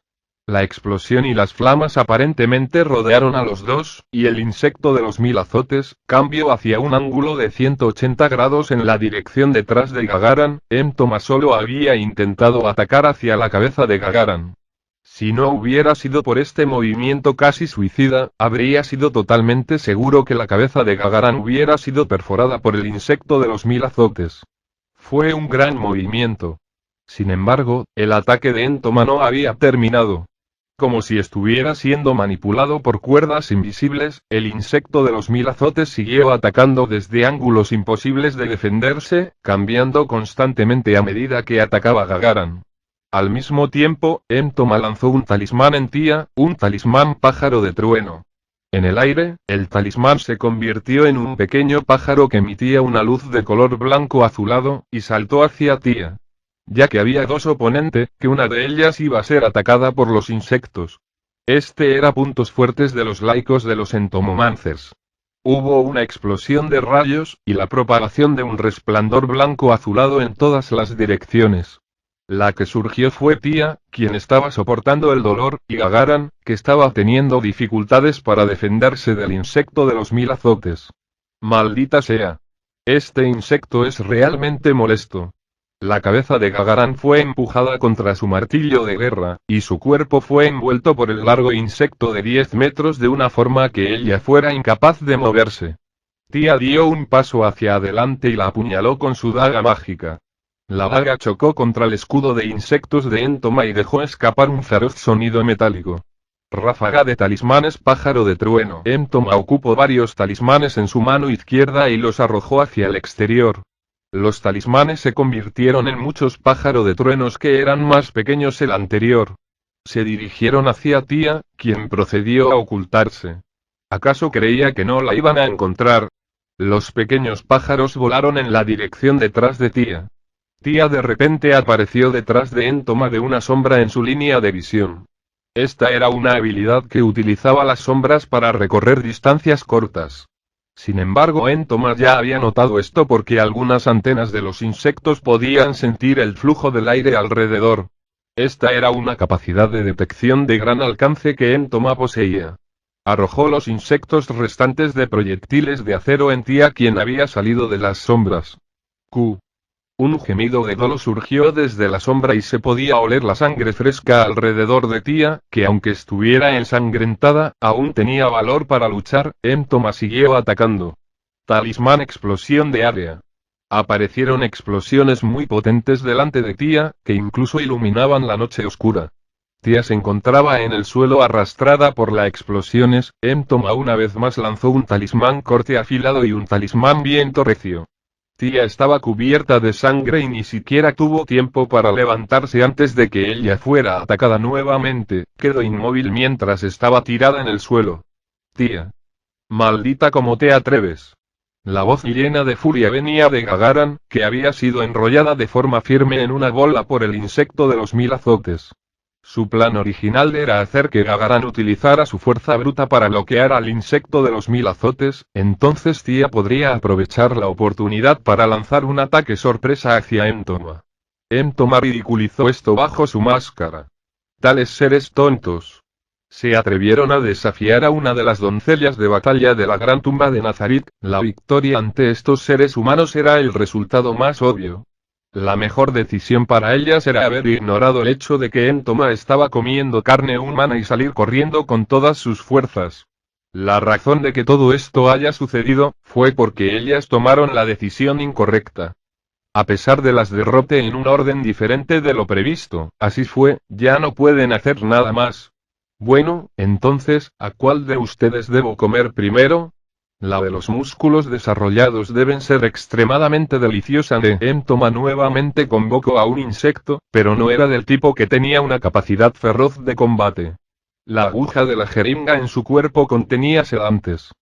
La explosión y las flamas aparentemente rodearon a los dos, y el insecto de los 1000 azotes cambió hacia un ángulo de 180 grados en la dirección detrás de Gagaran. Entoma solo había intentado atacar hacia la cabeza de Gagaran. Si no hubiera sido por este movimiento casi suicida, habría sido totalmente seguro que la cabeza de Gagaran hubiera sido perforada por el insecto de los 1000 azotes. Fue un gran movimiento. Sin embargo, el ataque de Entoma no había terminado. Como si estuviera siendo manipulado por cuerdas invisibles, el insecto de los 1000 azotes siguió atacando desde ángulos imposibles de defenderse, cambiando constantemente a medida que atacaba Gagaran. Al mismo tiempo, Entoma lanzó un talismán en Tía, un talismán pájaro de trueno. En el aire, el talismán se convirtió en un pequeño pájaro que emitía una luz de color blanco azulado, y saltó hacia Tía. Ya que había dos oponentes, que una de ellas iba a ser atacada por los insectos. Este era puntos fuertes de los laicos de los entomomancers. Hubo una explosión de rayos, y la propagación de un resplandor blanco azulado en todas las direcciones. La que surgió fue Tía, quien estaba soportando el dolor, y Gagaran, que estaba teniendo dificultades para defenderse del insecto de los 1000 azotes. Maldita sea. Este insecto es realmente molesto. La cabeza de Gagaran fue empujada contra su martillo de guerra, y su cuerpo fue envuelto por el largo insecto de 10 metros de una forma que ella fuera incapaz de moverse. Tía dio un paso hacia adelante y la apuñaló con su daga mágica. La daga chocó contra el escudo de insectos de Entoma y dejó escapar un feroz sonido metálico. Ráfaga de talismanes pájaro de trueno. Entoma ocupó varios talismanes en su mano izquierda y los arrojó hacia el exterior. Los talismanes se convirtieron en muchos pájaros de truenos que eran más pequeños el anterior. Se dirigieron hacia Tía, quien procedió a ocultarse. ¿Acaso creía que no la iban a encontrar? Los pequeños pájaros volaron en la dirección detrás de Tía. Tía de repente apareció detrás de Entoma de una sombra en su línea de visión. Esta era una habilidad que utilizaba las sombras para recorrer distancias cortas. Sin embargo, Entoma ya había notado esto porque algunas antenas de los insectos podían sentir el flujo del aire alrededor. Esta era una capacidad de detección de gran alcance que Entoma poseía. Arrojó los insectos restantes de proyectiles de acero en Tía, quien había salido de las sombras. Q. Un gemido de dolor surgió desde la sombra y se podía oler la sangre fresca alrededor de Tía, que aunque estuviera ensangrentada, aún tenía valor para luchar. Entoma siguió atacando. Talismán explosión de área. Aparecieron explosiones muy potentes delante de Tía, que incluso iluminaban la noche oscura. Tía se encontraba en el suelo arrastrada por las explosiones. Entoma una vez más lanzó un talismán corte afilado y un talismán viento recio. Tía estaba cubierta de sangre y ni siquiera tuvo tiempo para levantarse antes de que ella fuera atacada nuevamente. Quedó inmóvil mientras estaba tirada en el suelo. Tía. Maldita, ¿cómo te atreves? La voz llena de furia venía de Gagaran, que había sido enrollada de forma firme en una bola por el insecto de los 1000 azotes. Su plan original era hacer que Gagaran utilizara su fuerza bruta para bloquear al insecto de los 1000 azotes, entonces Tía podría aprovechar la oportunidad para lanzar un ataque sorpresa hacia Entoma. Entoma ridiculizó esto bajo su máscara. Tales seres tontos se atrevieron a desafiar a una de las doncellas de batalla de la gran tumba de Nazarit. La victoria ante estos seres humanos era el resultado más obvio. La mejor decisión para ellas era haber ignorado el hecho de que Entoma estaba comiendo carne humana y salir corriendo con todas sus fuerzas. La razón de que todo esto haya sucedido, fue porque ellas tomaron la decisión incorrecta. A pesar de las derrote en un orden diferente de lo previsto, así fue, ya no pueden hacer nada más. Bueno, entonces, ¿a cuál de ustedes debo comer primero? La de los músculos desarrollados deben ser extremadamente deliciosa. Entoma nuevamente convocó a un insecto, pero no era del tipo que tenía una capacidad feroz de combate. La aguja de la jeringa en su cuerpo contenía sedantes.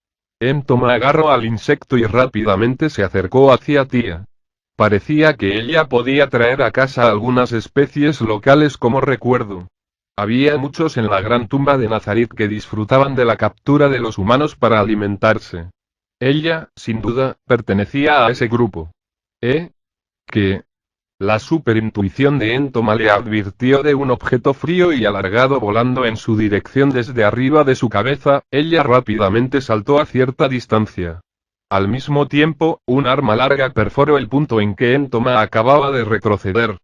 Entoma agarró al insecto y rápidamente se acercó hacia Tía. Parecía que ella podía traer a casa algunas especies locales como recuerdo. Había muchos en la gran tumba de Nazarit que disfrutaban de la captura de los humanos para alimentarse. Ella, sin duda, pertenecía a ese grupo. ¿Qué? La superintuición de Entoma le advirtió de un objeto frío y alargado volando en su dirección desde arriba de su cabeza. Ella rápidamente saltó a cierta distancia. Al mismo tiempo, un arma larga perforó el punto en que Entoma acababa de retroceder.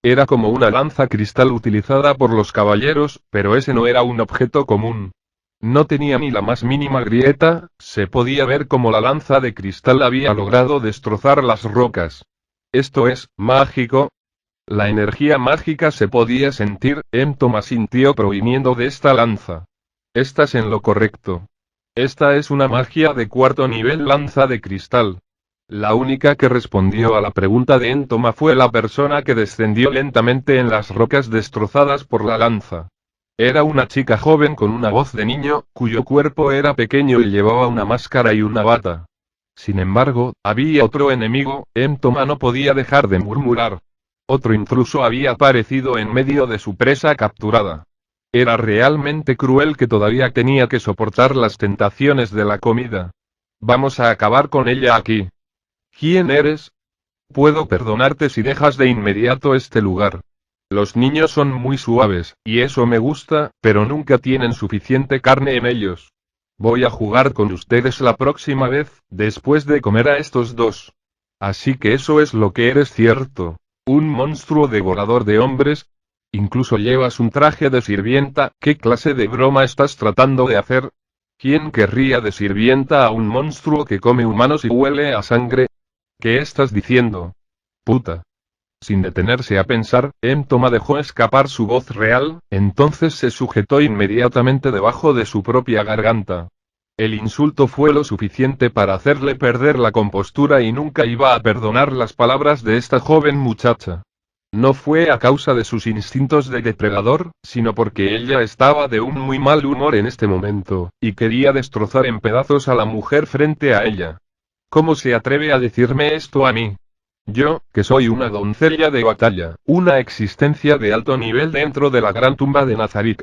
Era como una lanza cristal utilizada por los caballeros, pero ese no era un objeto común. No tenía ni la más mínima grieta, se podía ver cómo la lanza de cristal había logrado destrozar las rocas. Esto es, mágico. La energía mágica se podía sentir. Entoma sintió proviniendo de esta lanza. Estás en lo correcto. Esta es una magia de cuarto nivel lanza de cristal. La única que respondió a la pregunta de Entoma fue la persona que descendió lentamente en las rocas destrozadas por la lanza. Era una chica joven con una voz de niño, cuyo cuerpo era pequeño y llevaba una máscara y una bata. Sin embargo, había otro enemigo. Entoma no podía dejar de murmurar. Otro intruso había aparecido en medio de su presa capturada. Era realmente cruel que todavía tenía que soportar las tentaciones de la comida. Vamos a acabar con ella aquí. ¿Quién eres? Puedo perdonarte si dejas de inmediato este lugar. Los niños son muy suaves, y eso me gusta, pero nunca tienen suficiente carne en ellos. Voy a jugar con ustedes la próxima vez, después de comer a estos dos. Así que eso es lo que eres, ¿cierto? Un monstruo devorador de hombres. Incluso llevas un traje de sirvienta. ¿Qué clase de broma estás tratando de hacer? ¿Quién querría de sirvienta a un monstruo que come humanos y huele a sangre? ¿Qué estás diciendo? Puta. Sin detenerse a pensar, Entoma dejó escapar su voz real, entonces se sujetó inmediatamente debajo de su propia garganta. El insulto fue lo suficiente para hacerle perder la compostura y nunca iba a perdonar las palabras de esta joven muchacha. No fue a causa de sus instintos de depredador, sino porque ella estaba de un muy mal humor en este momento, y quería destrozar en pedazos a la mujer frente a ella. ¿Cómo se atreve a decirme esto a mí? Yo, que soy una doncella de batalla, una existencia de alto nivel dentro de la gran tumba de Nazarit.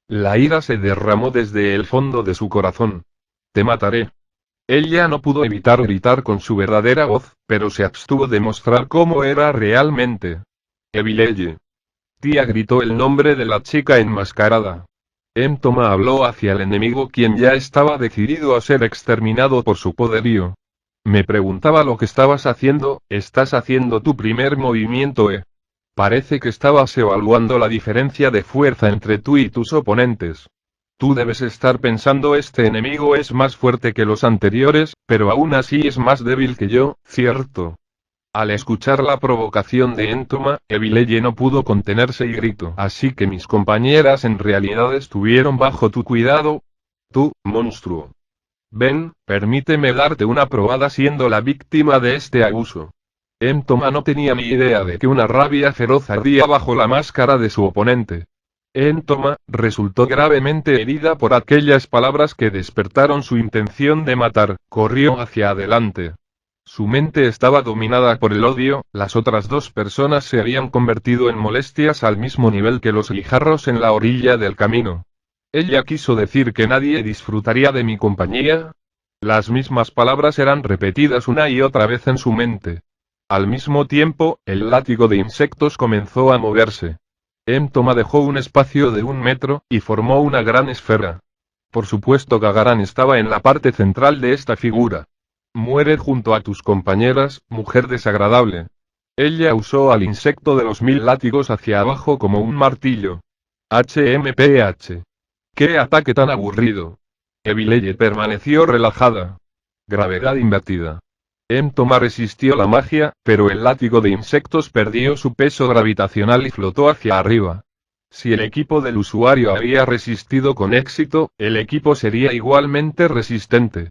La ira se derramó desde el fondo de su corazón. Te mataré. Ella no pudo evitar gritar con su verdadera voz, pero se abstuvo de mostrar cómo era realmente. Evileye. Tía gritó el nombre de la chica enmascarada. Entoma habló hacia el enemigo, quien ya estaba decidido a ser exterminado por su poderío. Me preguntaba lo que estabas haciendo. Estás haciendo tu primer movimiento, Parece que estabas evaluando la diferencia de fuerza entre tú y tus oponentes. Tú debes estar pensando, este enemigo es más fuerte que los anteriores, pero aún así es más débil que yo, ¿cierto? Al escuchar la provocación de Entoma, Evileye no pudo contenerse y gritó. Así que mis compañeras en realidad estuvieron bajo tu cuidado. Tú, monstruo. Ven, permíteme darte una probada siendo la víctima de este abuso. Entoma no tenía ni idea de que una rabia feroz ardía bajo la máscara de su oponente. Entoma resultó gravemente herida por aquellas palabras que despertaron su intención de matar. Corrió hacia adelante. Su mente estaba dominada por el odio. Las otras dos personas se habían convertido en molestias al mismo nivel que los guijarros en la orilla del camino. ¿Ella quiso decir que nadie disfrutaría de mi compañía? Las mismas palabras eran repetidas una y otra vez en su mente. Al mismo tiempo, el látigo de insectos comenzó a moverse. Entoma dejó un espacio de 1 metro, y formó una gran esfera. Por supuesto Gagaran estaba en la parte central de esta figura. Muere junto a tus compañeras, mujer desagradable. Ella usó al insecto de los 1000 látigos hacia abajo como un martillo. HMPH. ¡Qué ataque tan aburrido! Evileye permaneció relajada. Gravedad invertida. Entoma resistió la magia, pero el látigo de insectos perdió su peso gravitacional y flotó hacia arriba. Si el equipo del usuario había resistido con éxito, el equipo sería igualmente resistente.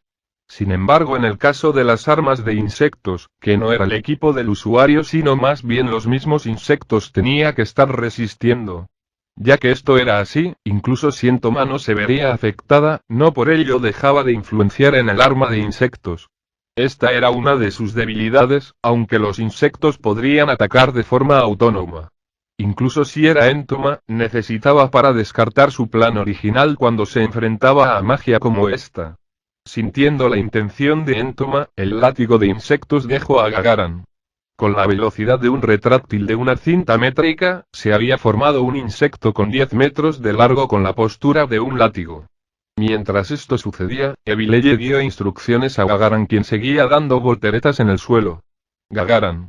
Sin embargo, en el caso de las armas de insectos, que no era el equipo del usuario sino más bien los mismos insectos tenía que estar resistiendo. Ya que esto era así, incluso si Entoma no se vería afectada, no por ello dejaba de influenciar en el arma de insectos. Esta era una de sus debilidades, aunque los insectos podrían atacar de forma autónoma. Incluso si era Entoma, necesitaba para descartar su plan original cuando se enfrentaba a magia como esta. Sintiendo la intención de Entoma, el látigo de insectos dejó a Gagaran. Con la velocidad de un retráctil de una cinta métrica, se había formado un insecto con 10 metros de largo con la postura de un látigo. Mientras esto sucedía, Evileye dio instrucciones a Gagaran, quien seguía dando volteretas en el suelo. Gagaran.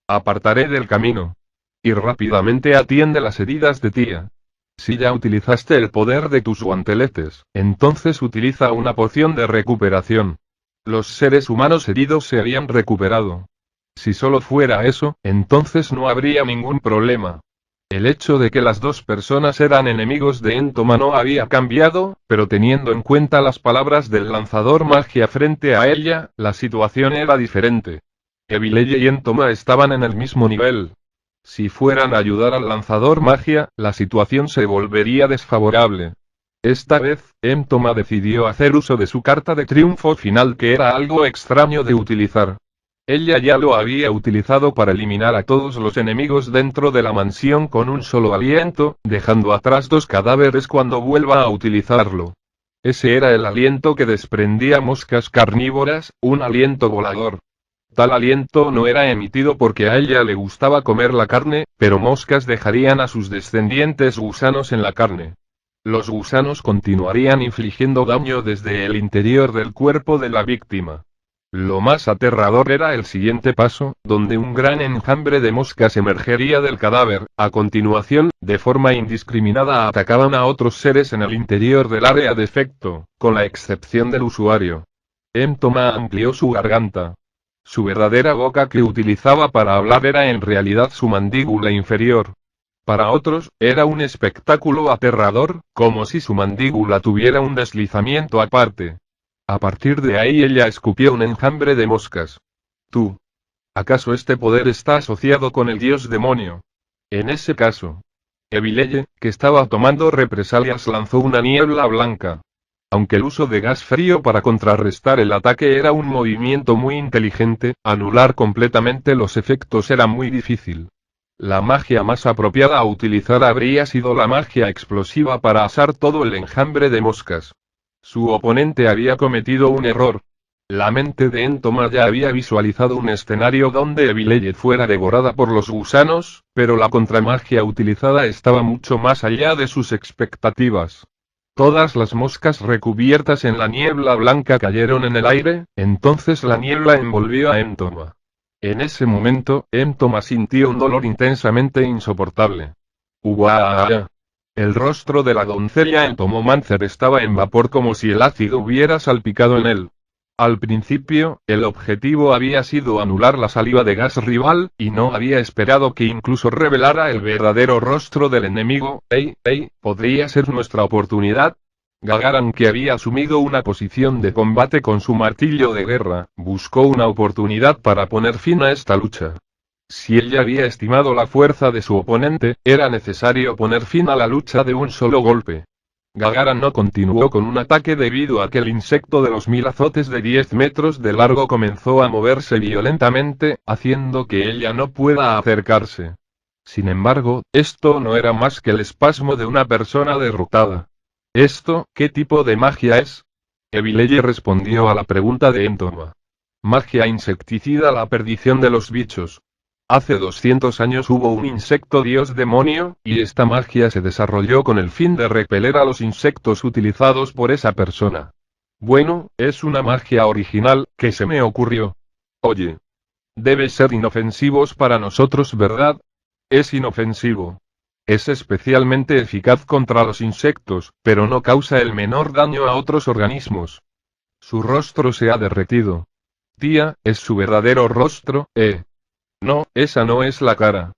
Apartaré del camino. Y rápidamente atiende las heridas de tía. Si ya utilizaste el poder de tus guanteletes, entonces utiliza una poción de recuperación. Los seres humanos heridos se habían recuperado. Si solo fuera eso, entonces no habría ningún problema. El hecho de que las dos personas eran enemigos de Entoma no había cambiado, pero teniendo en cuenta las palabras del lanzador magia frente a ella, la situación era diferente. Evileye y Entoma estaban en el mismo nivel. Si fueran a ayudar al lanzador magia, la situación se volvería desfavorable. Esta vez, Entoma decidió hacer uso de su carta de triunfo final, que era algo extraño de utilizar. Ella ya lo había utilizado para eliminar a todos los enemigos dentro de la mansión con un solo aliento, dejando atrás 2 cadáveres cuando vuelva a utilizarlo. Ese era el aliento que desprendía moscas carnívoras, un aliento volador. Tal aliento no era emitido porque a ella le gustaba comer la carne, pero moscas dejarían a sus descendientes gusanos en la carne. Los gusanos continuarían infligiendo daño desde el interior del cuerpo de la víctima. Lo más aterrador era el siguiente paso, donde un gran enjambre de moscas emergería del cadáver. A continuación, de forma indiscriminada atacaban a otros seres en el interior del área de efecto, con la excepción del usuario. Entoma amplió su garganta. Su verdadera boca que utilizaba para hablar era en realidad su mandíbula inferior. Para otros, era un espectáculo aterrador, como si su mandíbula tuviera un deslizamiento aparte. A partir de ahí ella escupió un enjambre de moscas. ¿Tú? ¿Acaso este poder está asociado con el dios demonio? En ese caso. Evileye, que estaba tomando represalias, lanzó una niebla blanca. Aunque el uso de gas frío para contrarrestar el ataque era un movimiento muy inteligente, anular completamente los efectos era muy difícil. La magia más apropiada a utilizar habría sido la magia explosiva para asar todo el enjambre de moscas. Su oponente había cometido un error. La mente de Entoma ya había visualizado un escenario donde Evileye fuera devorada por los gusanos, pero la contramagia utilizada estaba mucho más allá de sus expectativas. Todas las moscas recubiertas en la niebla blanca cayeron en el aire, entonces la niebla envolvió a Entoma. En ese momento, Entoma sintió un dolor intensamente insoportable. ¡Uah! El rostro de la doncella Entomomancer estaba en vapor como si el ácido hubiera salpicado en él. Al principio, el objetivo había sido anular la saliva de gas rival, y no había esperado que incluso revelara el verdadero rostro del enemigo. ¿Podría ser nuestra oportunidad? Gagaran, que había asumido una posición de combate con su martillo de guerra, buscó una oportunidad para poner fin a esta lucha. Si ella había estimado la fuerza de su oponente, era necesario poner fin a la lucha de un solo golpe. Gagaran no continuó con un ataque debido a que el insecto de los 1000 azotes de 10 metros de largo comenzó a moverse violentamente, haciendo que ella no pueda acercarse. Sin embargo, esto no era más que el espasmo de una persona derrotada. ¿Esto, qué tipo de magia es? Evileye respondió a la pregunta de Entoma. Magia insecticida, la perdición de los bichos. Hace 200 años hubo un insecto dios demonio, y esta magia se desarrolló con el fin de repeler a los insectos utilizados por esa persona. Bueno, es una magia original, que se me ocurrió. Oye. Debe ser inofensivos para nosotros, ¿verdad? Es inofensivo. Es especialmente eficaz contra los insectos, pero no causa el menor daño a otros organismos. Su rostro se ha derretido. Tía, ¿es su verdadero rostro? No, esa no es la cara.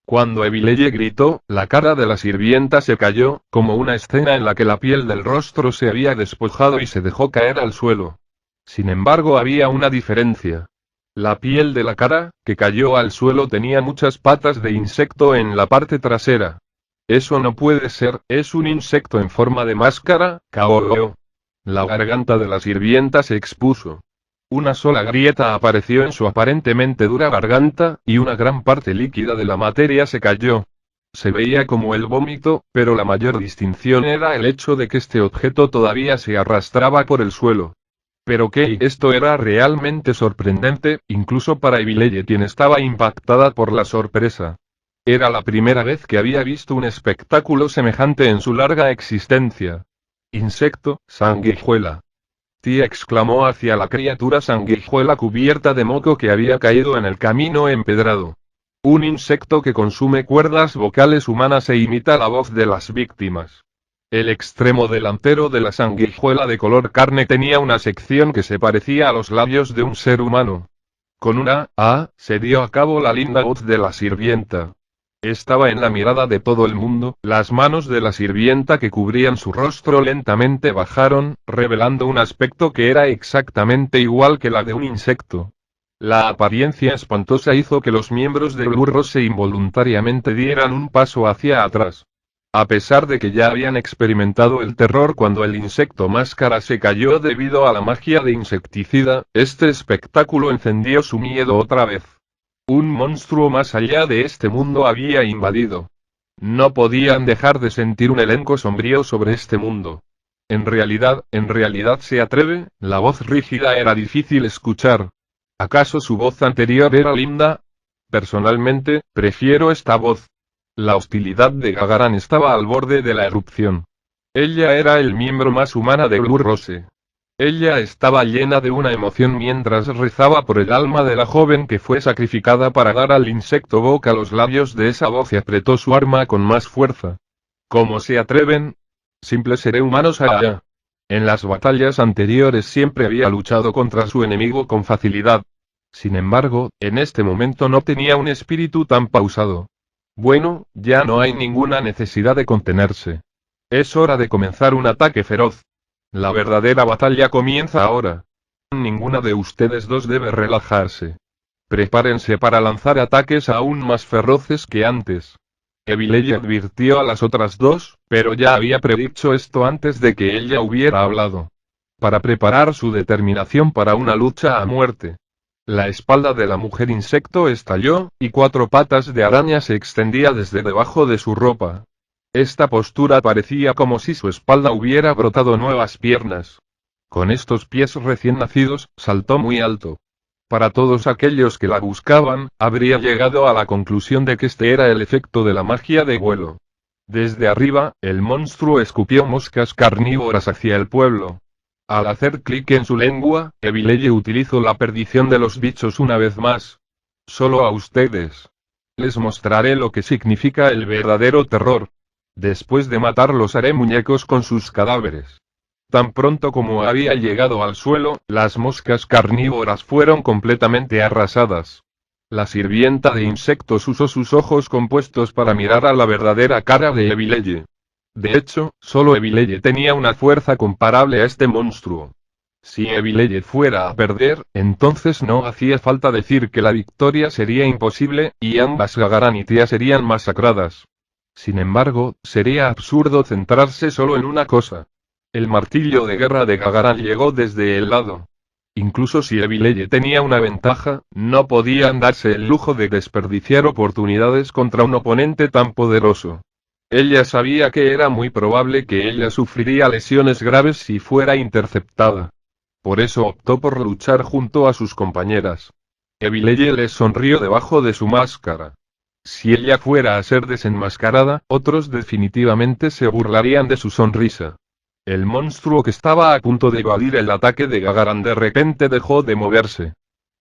Cuando Evileye gritó, la cara de la sirvienta se cayó, como una escena en la que la piel del rostro se había despojado y se dejó caer al suelo. Sin embargo, había una diferencia. La piel de la cara, que cayó al suelo, tenía muchas patas de insecto en la parte trasera. Eso no puede ser, es un insecto en forma de máscara, Kaoreo. La garganta de la sirvienta se expuso. Una sola grieta apareció en su aparentemente dura garganta, y una gran parte líquida de la materia se cayó. Se veía como el vómito, pero la mayor distinción era el hecho de que este objeto todavía se arrastraba por el suelo. Pero que esto era realmente sorprendente, incluso para Evileye, quien estaba impactada por la sorpresa. Era la primera vez que había visto un espectáculo semejante en su larga existencia. Insecto, sanguijuela. Tía, exclamó hacia la criatura sanguijuela cubierta de moco que había caído en el camino empedrado. Un insecto que consume cuerdas vocales humanas e imita la voz de las víctimas. El extremo delantero de la sanguijuela de color carne tenía una sección que se parecía a los labios de un ser humano. Con una A, se dio a cabo la linda voz de la sirvienta. Estaba en la mirada de todo el mundo, las manos de la sirvienta que cubrían su rostro lentamente bajaron, revelando un aspecto que era exactamente igual que la de un insecto. La apariencia espantosa hizo que los miembros del Blue Rose involuntariamente dieran un paso hacia atrás. A pesar de que ya habían experimentado el terror cuando el insecto máscara se cayó debido a la magia de insecticida, este espectáculo encendió su miedo otra vez. Un monstruo más allá de este mundo había invadido. No podían dejar de sentir un elenco sombrío sobre este mundo. En realidad se atreve, la voz rígida era difícil escuchar. ¿Acaso su voz anterior era linda? Personalmente, prefiero esta voz. La hostilidad de Gagaran estaba al borde de la erupción. Ella era el miembro más humana de Blue Rose. Ella estaba llena de una emoción mientras rezaba por el alma de la joven que fue sacrificada para dar al insecto boca a los labios de esa voz y apretó su arma con más fuerza. ¿Cómo se atreven? Simples seres humanos allá. En las batallas anteriores siempre había luchado contra su enemigo con facilidad. Sin embargo, en este momento no tenía un espíritu tan pausado. Bueno, ya no hay ninguna necesidad de contenerse. Es hora de comenzar un ataque feroz. La verdadera batalla comienza ahora. Ninguna de ustedes dos debe relajarse. Prepárense para lanzar ataques aún más feroces que antes. Evileye advirtió a las otras dos, pero ya había predicho esto antes de que ella hubiera hablado. Para preparar su determinación para una lucha a muerte. La espalda de la mujer insecto estalló, y 4 patas de araña se extendía desde debajo de su ropa. Esta postura parecía como si su espalda hubiera brotado nuevas piernas. Con estos pies recién nacidos, saltó muy alto. Para todos aquellos que la buscaban, habría llegado a la conclusión de que este era el efecto de la magia de vuelo. Desde arriba, el monstruo escupió moscas carnívoras hacia el pueblo. Al hacer clic en su lengua, Evileye utilizó la perdición de los bichos una vez más. Solo a ustedes. Les mostraré lo que significa el verdadero terror. Después de matarlos haré muñecos con sus cadáveres. Tan pronto como había llegado al suelo, las moscas carnívoras fueron completamente arrasadas. La sirvienta de insectos usó sus ojos compuestos para mirar a la verdadera cara de Evileye. De hecho, solo Evileye tenía una fuerza comparable a este monstruo. Si Evileye fuera a perder, entonces no hacía falta decir que la victoria sería imposible, y ambas Gagaran y Tía serían masacradas. Sin embargo, sería absurdo centrarse solo en una cosa. El martillo de guerra de Gagaran llegó desde el lado. Incluso si Evileye tenía una ventaja, no podían darse el lujo de desperdiciar oportunidades contra un oponente tan poderoso. Ella sabía que era muy probable que ella sufriría lesiones graves si fuera interceptada. Por eso optó por luchar junto a sus compañeras. Evileye les sonrió debajo de su máscara. Si ella fuera a ser desenmascarada, otros definitivamente se burlarían de su sonrisa. El monstruo que estaba a punto de evadir el ataque de Gagaran de repente dejó de moverse.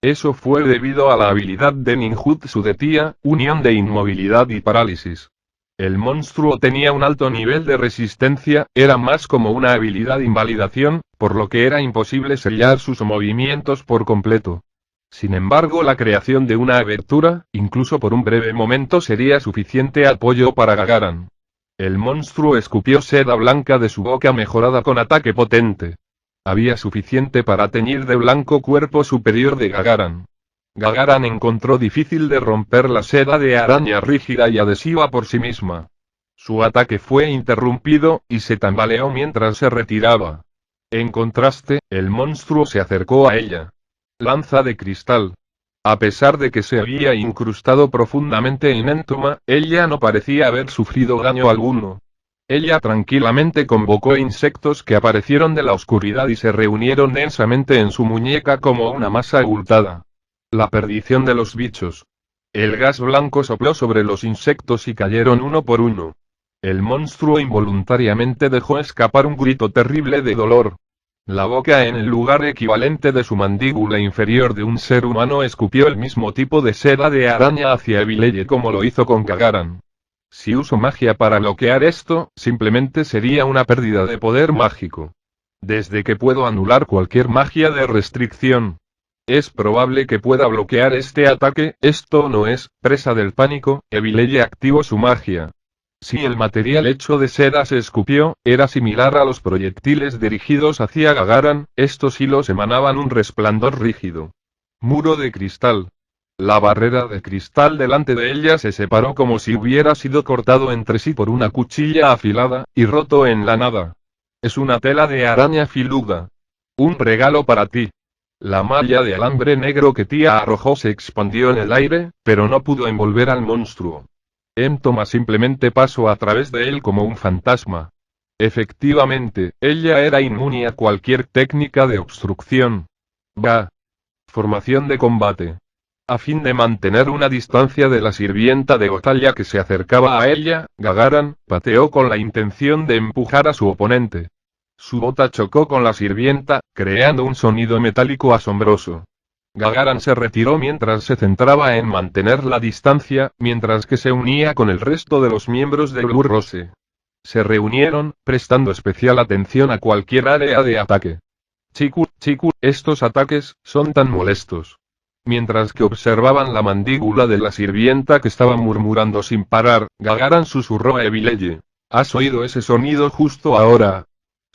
Eso fue debido a la habilidad de ninjutsu de Tia, unión de inmovilidad y parálisis. El monstruo tenía un alto nivel de resistencia, era más como una habilidad invalidación, por lo que era imposible sellar sus movimientos por completo. Sin embargo, la creación de una abertura, incluso por un breve momento, sería suficiente apoyo para Gagaran. El monstruo escupió seda blanca de su boca mejorada con ataque potente. Había suficiente para teñir de blanco cuerpo superior de Gagaran. Gagaran encontró difícil de romper la seda de araña rígida y adhesiva por sí misma. Su ataque fue interrumpido, y se tambaleó mientras se retiraba. En contraste, el monstruo se acercó a ella. Lanza de cristal. A pesar de que se había incrustado profundamente en Entuma, ella no parecía haber sufrido daño alguno. Ella tranquilamente convocó insectos que aparecieron de la oscuridad y se reunieron densamente en su muñeca como una masa abultada. La perdición de los bichos. El gas blanco sopló sobre los insectos y cayeron uno por uno. El monstruo involuntariamente dejó escapar un grito terrible de dolor. La boca en el lugar equivalente de su mandíbula inferior de un ser humano escupió el mismo tipo de seda de araña hacia Evileye como lo hizo con Gagaran. Si uso magia para bloquear esto, simplemente sería una pérdida de poder mágico. Desde que puedo anular cualquier magia de restricción, es probable que pueda bloquear este ataque. Esto no es presa del pánico. Evileye activó su magia. Si el material hecho de seda se escupió, era similar a los proyectiles dirigidos hacia Gagaran, estos hilos emanaban un resplandor rígido. Muro de cristal. La barrera de cristal delante de ella se separó como si hubiera sido cortado entre sí por una cuchilla afilada, y roto en la nada. Es una tela de araña filuda. Un regalo para ti. La malla de alambre negro que Tia arrojó se expandió en el aire, pero no pudo envolver al monstruo. Entoma simplemente pasó a través de él como un fantasma. Efectivamente, ella era inmune a cualquier técnica de obstrucción. Va. Formación de combate. A fin de mantener una distancia de la sirvienta de Otalia que se acercaba a ella, Gagaran pateó con la intención de empujar a su oponente. Su bota chocó con la sirvienta, creando un sonido metálico asombroso. Gagaran se retiró mientras se centraba en mantener la distancia, mientras que se unía con el resto de los miembros de Blue Rose. Se reunieron, prestando especial atención a cualquier área de ataque. Chiku, estos ataques son tan molestos. Mientras que observaban la mandíbula de la sirvienta que estaba murmurando sin parar, Gagaran susurró a Evileye. ¿Has oído ese sonido justo ahora?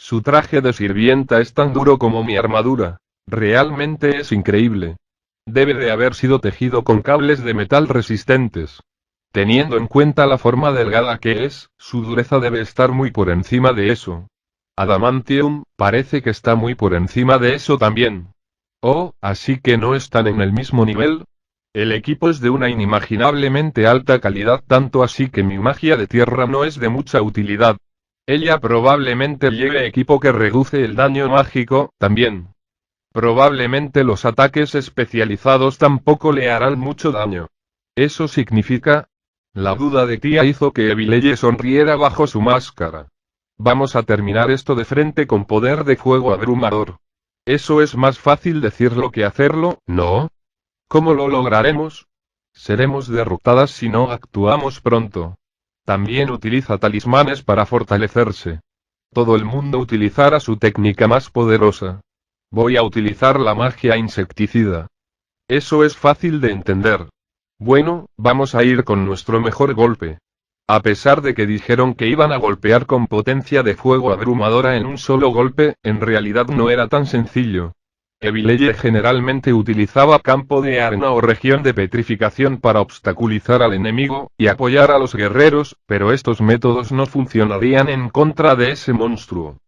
Su traje de sirvienta es tan duro como mi armadura. Realmente es increíble. Debe de haber sido tejido con cables de metal resistentes. Teniendo en cuenta la forma delgada que es, su dureza debe estar muy por encima de eso. Adamantium, parece que está muy por encima de eso también. Oh, así que no están en el mismo nivel. El equipo es de una inimaginablemente alta calidad, tanto así que mi magia de tierra no es de mucha utilidad. Ella probablemente lleve equipo que reduce el daño mágico, también. Probablemente los ataques especializados tampoco le harán mucho daño. ¿Eso significa? La duda de Tia hizo que Evileye sonriera bajo su máscara. Vamos a terminar esto de frente con poder de fuego abrumador. Eso es más fácil decirlo que hacerlo, ¿no? ¿Cómo lo lograremos? Seremos derrotadas si no actuamos pronto. También utiliza talismanes para fortalecerse. Todo el mundo utilizará su técnica más poderosa. Voy a utilizar la magia insecticida. Eso es fácil de entender. Bueno, vamos a ir con nuestro mejor golpe. A pesar de que dijeron que iban a golpear con potencia de fuego abrumadora en un solo golpe, en realidad no era tan sencillo. Evileye generalmente utilizaba campo de arena o región de petrificación para obstaculizar al enemigo, y apoyar a los guerreros, pero estos métodos no funcionarían en contra de ese monstruo.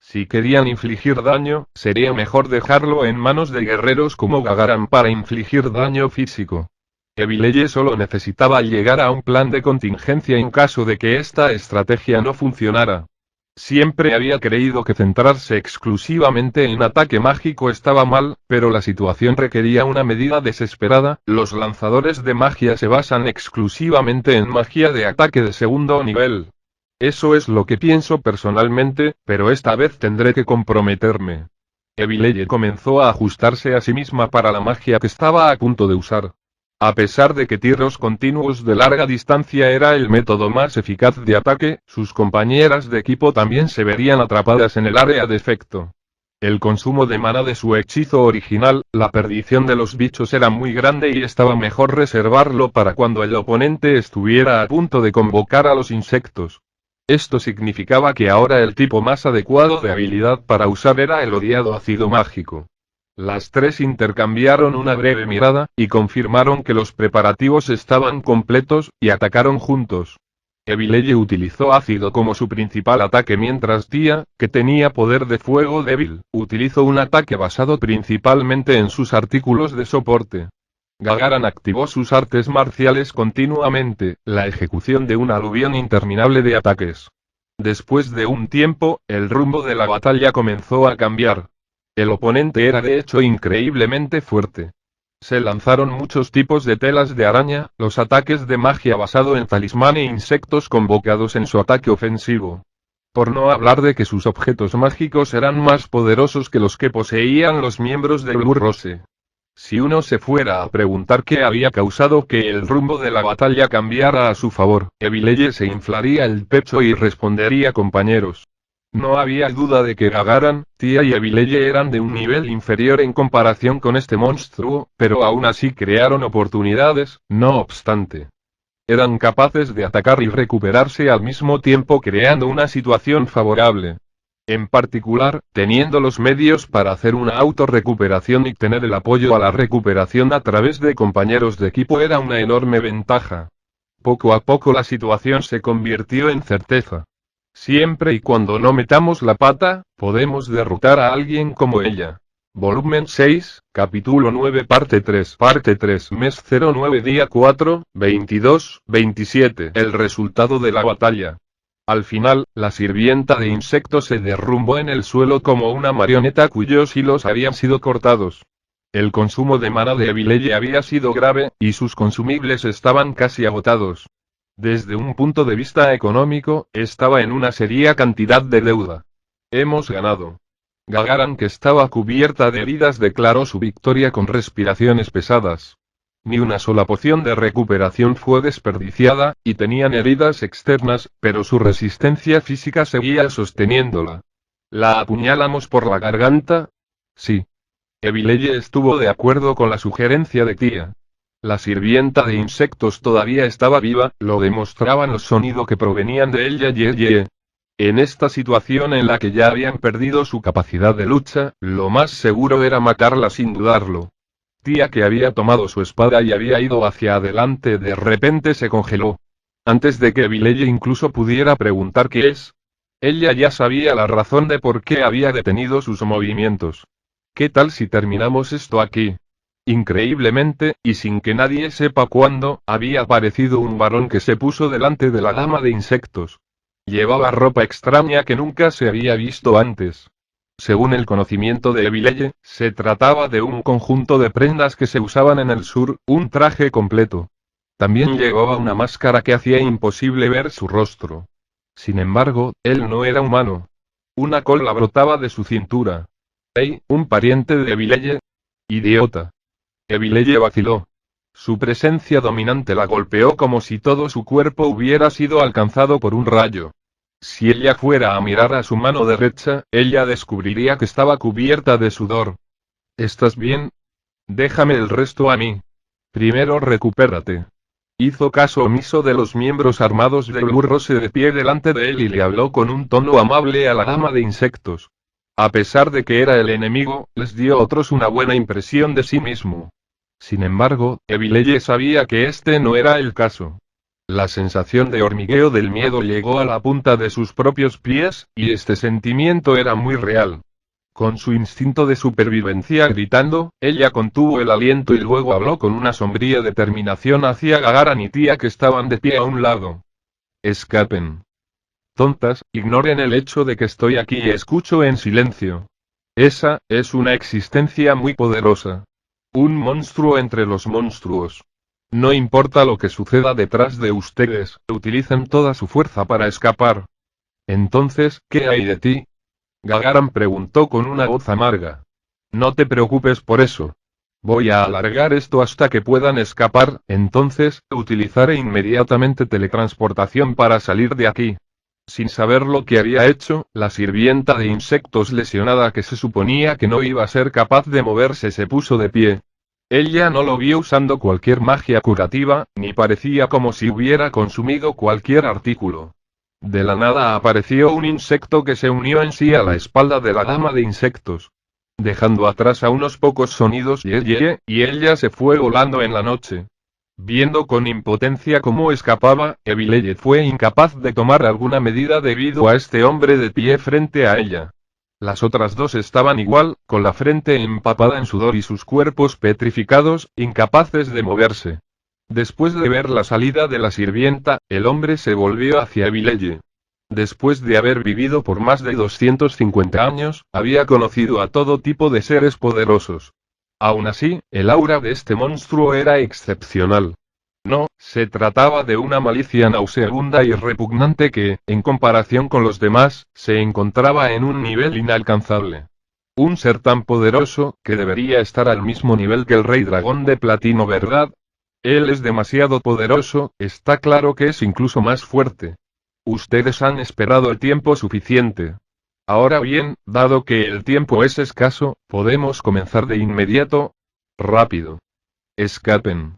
Si querían infligir daño, sería mejor dejarlo en manos de guerreros como Gagaran para infligir daño físico. Evileye solo necesitaba llegar a un plan de contingencia en caso de que esta estrategia no funcionara. Siempre había creído que centrarse exclusivamente en ataque mágico estaba mal, pero la situación requería una medida desesperada. Los lanzadores de magia se basan exclusivamente en magia de ataque de segundo nivel. Eso es lo que pienso personalmente, pero esta vez tendré que comprometerme. Evileye comenzó a ajustarse a sí misma para la magia que estaba a punto de usar. A pesar de que tiros continuos de larga distancia era el método más eficaz de ataque, sus compañeras de equipo también se verían atrapadas en el área de efecto. El consumo de mana de su hechizo original, la perdición de los bichos, era muy grande y estaba mejor reservarlo para cuando el oponente estuviera a punto de convocar a los insectos. Esto significaba que ahora el tipo más adecuado de habilidad para usar era el odiado ácido mágico. Las tres intercambiaron una breve mirada, y confirmaron que los preparativos estaban completos, y atacaron juntos. Evileye utilizó ácido como su principal ataque mientras Tia, que tenía poder de fuego débil, utilizó un ataque basado principalmente en sus artículos de soporte. Gagaran activó sus artes marciales continuamente, la ejecución de un aluvión interminable de ataques. Después de un tiempo, el rumbo de la batalla comenzó a cambiar. El oponente era de hecho increíblemente fuerte. Se lanzaron muchos tipos de telas de araña, los ataques de magia basado en talismán e insectos convocados en su ataque ofensivo. Por no hablar de que sus objetos mágicos eran más poderosos que los que poseían los miembros de Blue Rose. Si uno se fuera a preguntar qué había causado que el rumbo de la batalla cambiara a su favor, Evileye se inflaría el pecho y respondería: compañeros. No había duda de que Gagaran, Tia y Evileye eran de un nivel inferior en comparación con este monstruo, pero aún así crearon oportunidades. No obstante, eran capaces de atacar y recuperarse al mismo tiempo, creando una situación favorable. En particular, teniendo los medios para hacer una autorrecuperación y tener el apoyo a la recuperación a través de compañeros de equipo era una enorme ventaja. Poco a poco la situación se convirtió en certeza. Siempre y cuando no metamos la pata, podemos derrotar a alguien como ella. Volumen 6, capítulo 9, parte 3, mes 09, día 4, 22-27. El resultado de la batalla. Al final, la sirvienta de insectos se derrumbó en el suelo como una marioneta cuyos hilos habían sido cortados. El consumo de mana de Evileye había sido grave, y sus consumibles estaban casi agotados. Desde un punto de vista económico, estaba en una seria cantidad de deuda. Hemos ganado. Gagaran, que estaba cubierta de heridas, declaró su victoria con respiraciones pesadas. Ni una sola poción de recuperación fue desperdiciada, y tenían heridas externas, pero su resistencia física seguía sosteniéndola. ¿La apuñalamos por la garganta? Sí. Evileye estuvo de acuerdo con la sugerencia de Tia. La sirvienta de insectos todavía estaba viva, lo demostraban los sonidos que provenían de ella. En esta situación en la que ya habían perdido su capacidad de lucha, lo más seguro era matarla sin dudarlo. Tia, que había tomado su espada y había ido hacia adelante, de repente se congeló. Antes de que Evileye incluso pudiera preguntar qué es. Ella ya sabía la razón de por qué había detenido sus movimientos. ¿Qué tal si terminamos esto aquí? Increíblemente, y sin que nadie sepa cuándo, había aparecido un varón que se puso delante de la dama de insectos. Llevaba ropa extraña que nunca se había visto antes. Según el conocimiento de Evileye, se trataba de un conjunto de prendas que se usaban en el sur, un traje completo. También llevaba una máscara que hacía imposible ver su rostro. Sin embargo, él no era humano. Una cola brotaba de su cintura. ¿Hey, un pariente de Evileye? Idiota. Evileye vaciló. Su presencia dominante la golpeó como si todo su cuerpo hubiera sido alcanzado por un rayo. Si ella fuera a mirar a su mano derecha, ella descubriría que estaba cubierta de sudor. ¿Estás bien? Déjame el resto a mí. Primero recupérate. Hizo caso omiso de los miembros armados de Blue Rose de pie delante de él y le habló con un tono amable a la dama de insectos. A pesar de que era el enemigo, les dio a otros una buena impresión de sí mismo. Sin embargo, Evileye sabía que este no era el caso. La sensación de hormigueo del miedo llegó a la punta de sus propios pies, y este sentimiento era muy real. Con su instinto de supervivencia gritando, ella contuvo el aliento y luego habló con una sombría determinación hacia Gagaran y Tia, que estaban de pie a un lado. Escapen. Tontas, ignoren el hecho de que estoy aquí y escucho en silencio. Esa, es una existencia muy poderosa. Un monstruo entre los monstruos. No importa lo que suceda detrás de ustedes, utilicen toda su fuerza para escapar. Entonces, ¿qué hay de ti? Gagaran preguntó con una voz amarga. No te preocupes por eso. Voy a alargar esto hasta que puedan escapar, entonces, utilizaré inmediatamente teletransportación para salir de aquí. Sin saber lo que había hecho, la sirvienta de insectos lesionada que se suponía que no iba a ser capaz de moverse se puso de pie. Ella no lo vio usando cualquier magia curativa, ni parecía como si hubiera consumido cualquier artículo. De la nada apareció un insecto que se unió en sí a la espalda de la dama de insectos. Dejando atrás a unos pocos sonidos y ella se fue volando en la noche. Viendo con impotencia cómo escapaba, Evileye fue incapaz de tomar alguna medida debido a este hombre de pie frente a ella. Las otras dos estaban igual, con la frente empapada en sudor y sus cuerpos petrificados, incapaces de moverse. Después de ver la salida de la sirvienta, el hombre se volvió hacia Evileye. Después de haber vivido por más de 250 años, había conocido a todo tipo de seres poderosos. Aún así, el aura de este monstruo era excepcional. No, se trataba de una malicia nauseabunda y repugnante que, en comparación con los demás, se encontraba en un nivel inalcanzable. Un ser tan poderoso, que debería estar al mismo nivel que el rey dragón de platino, ¿verdad? Él es demasiado poderoso, está claro que es incluso más fuerte. Ustedes han esperado el tiempo suficiente. Ahora bien, dado que el tiempo es escaso, podemos comenzar de inmediato. Rápido. Escapen.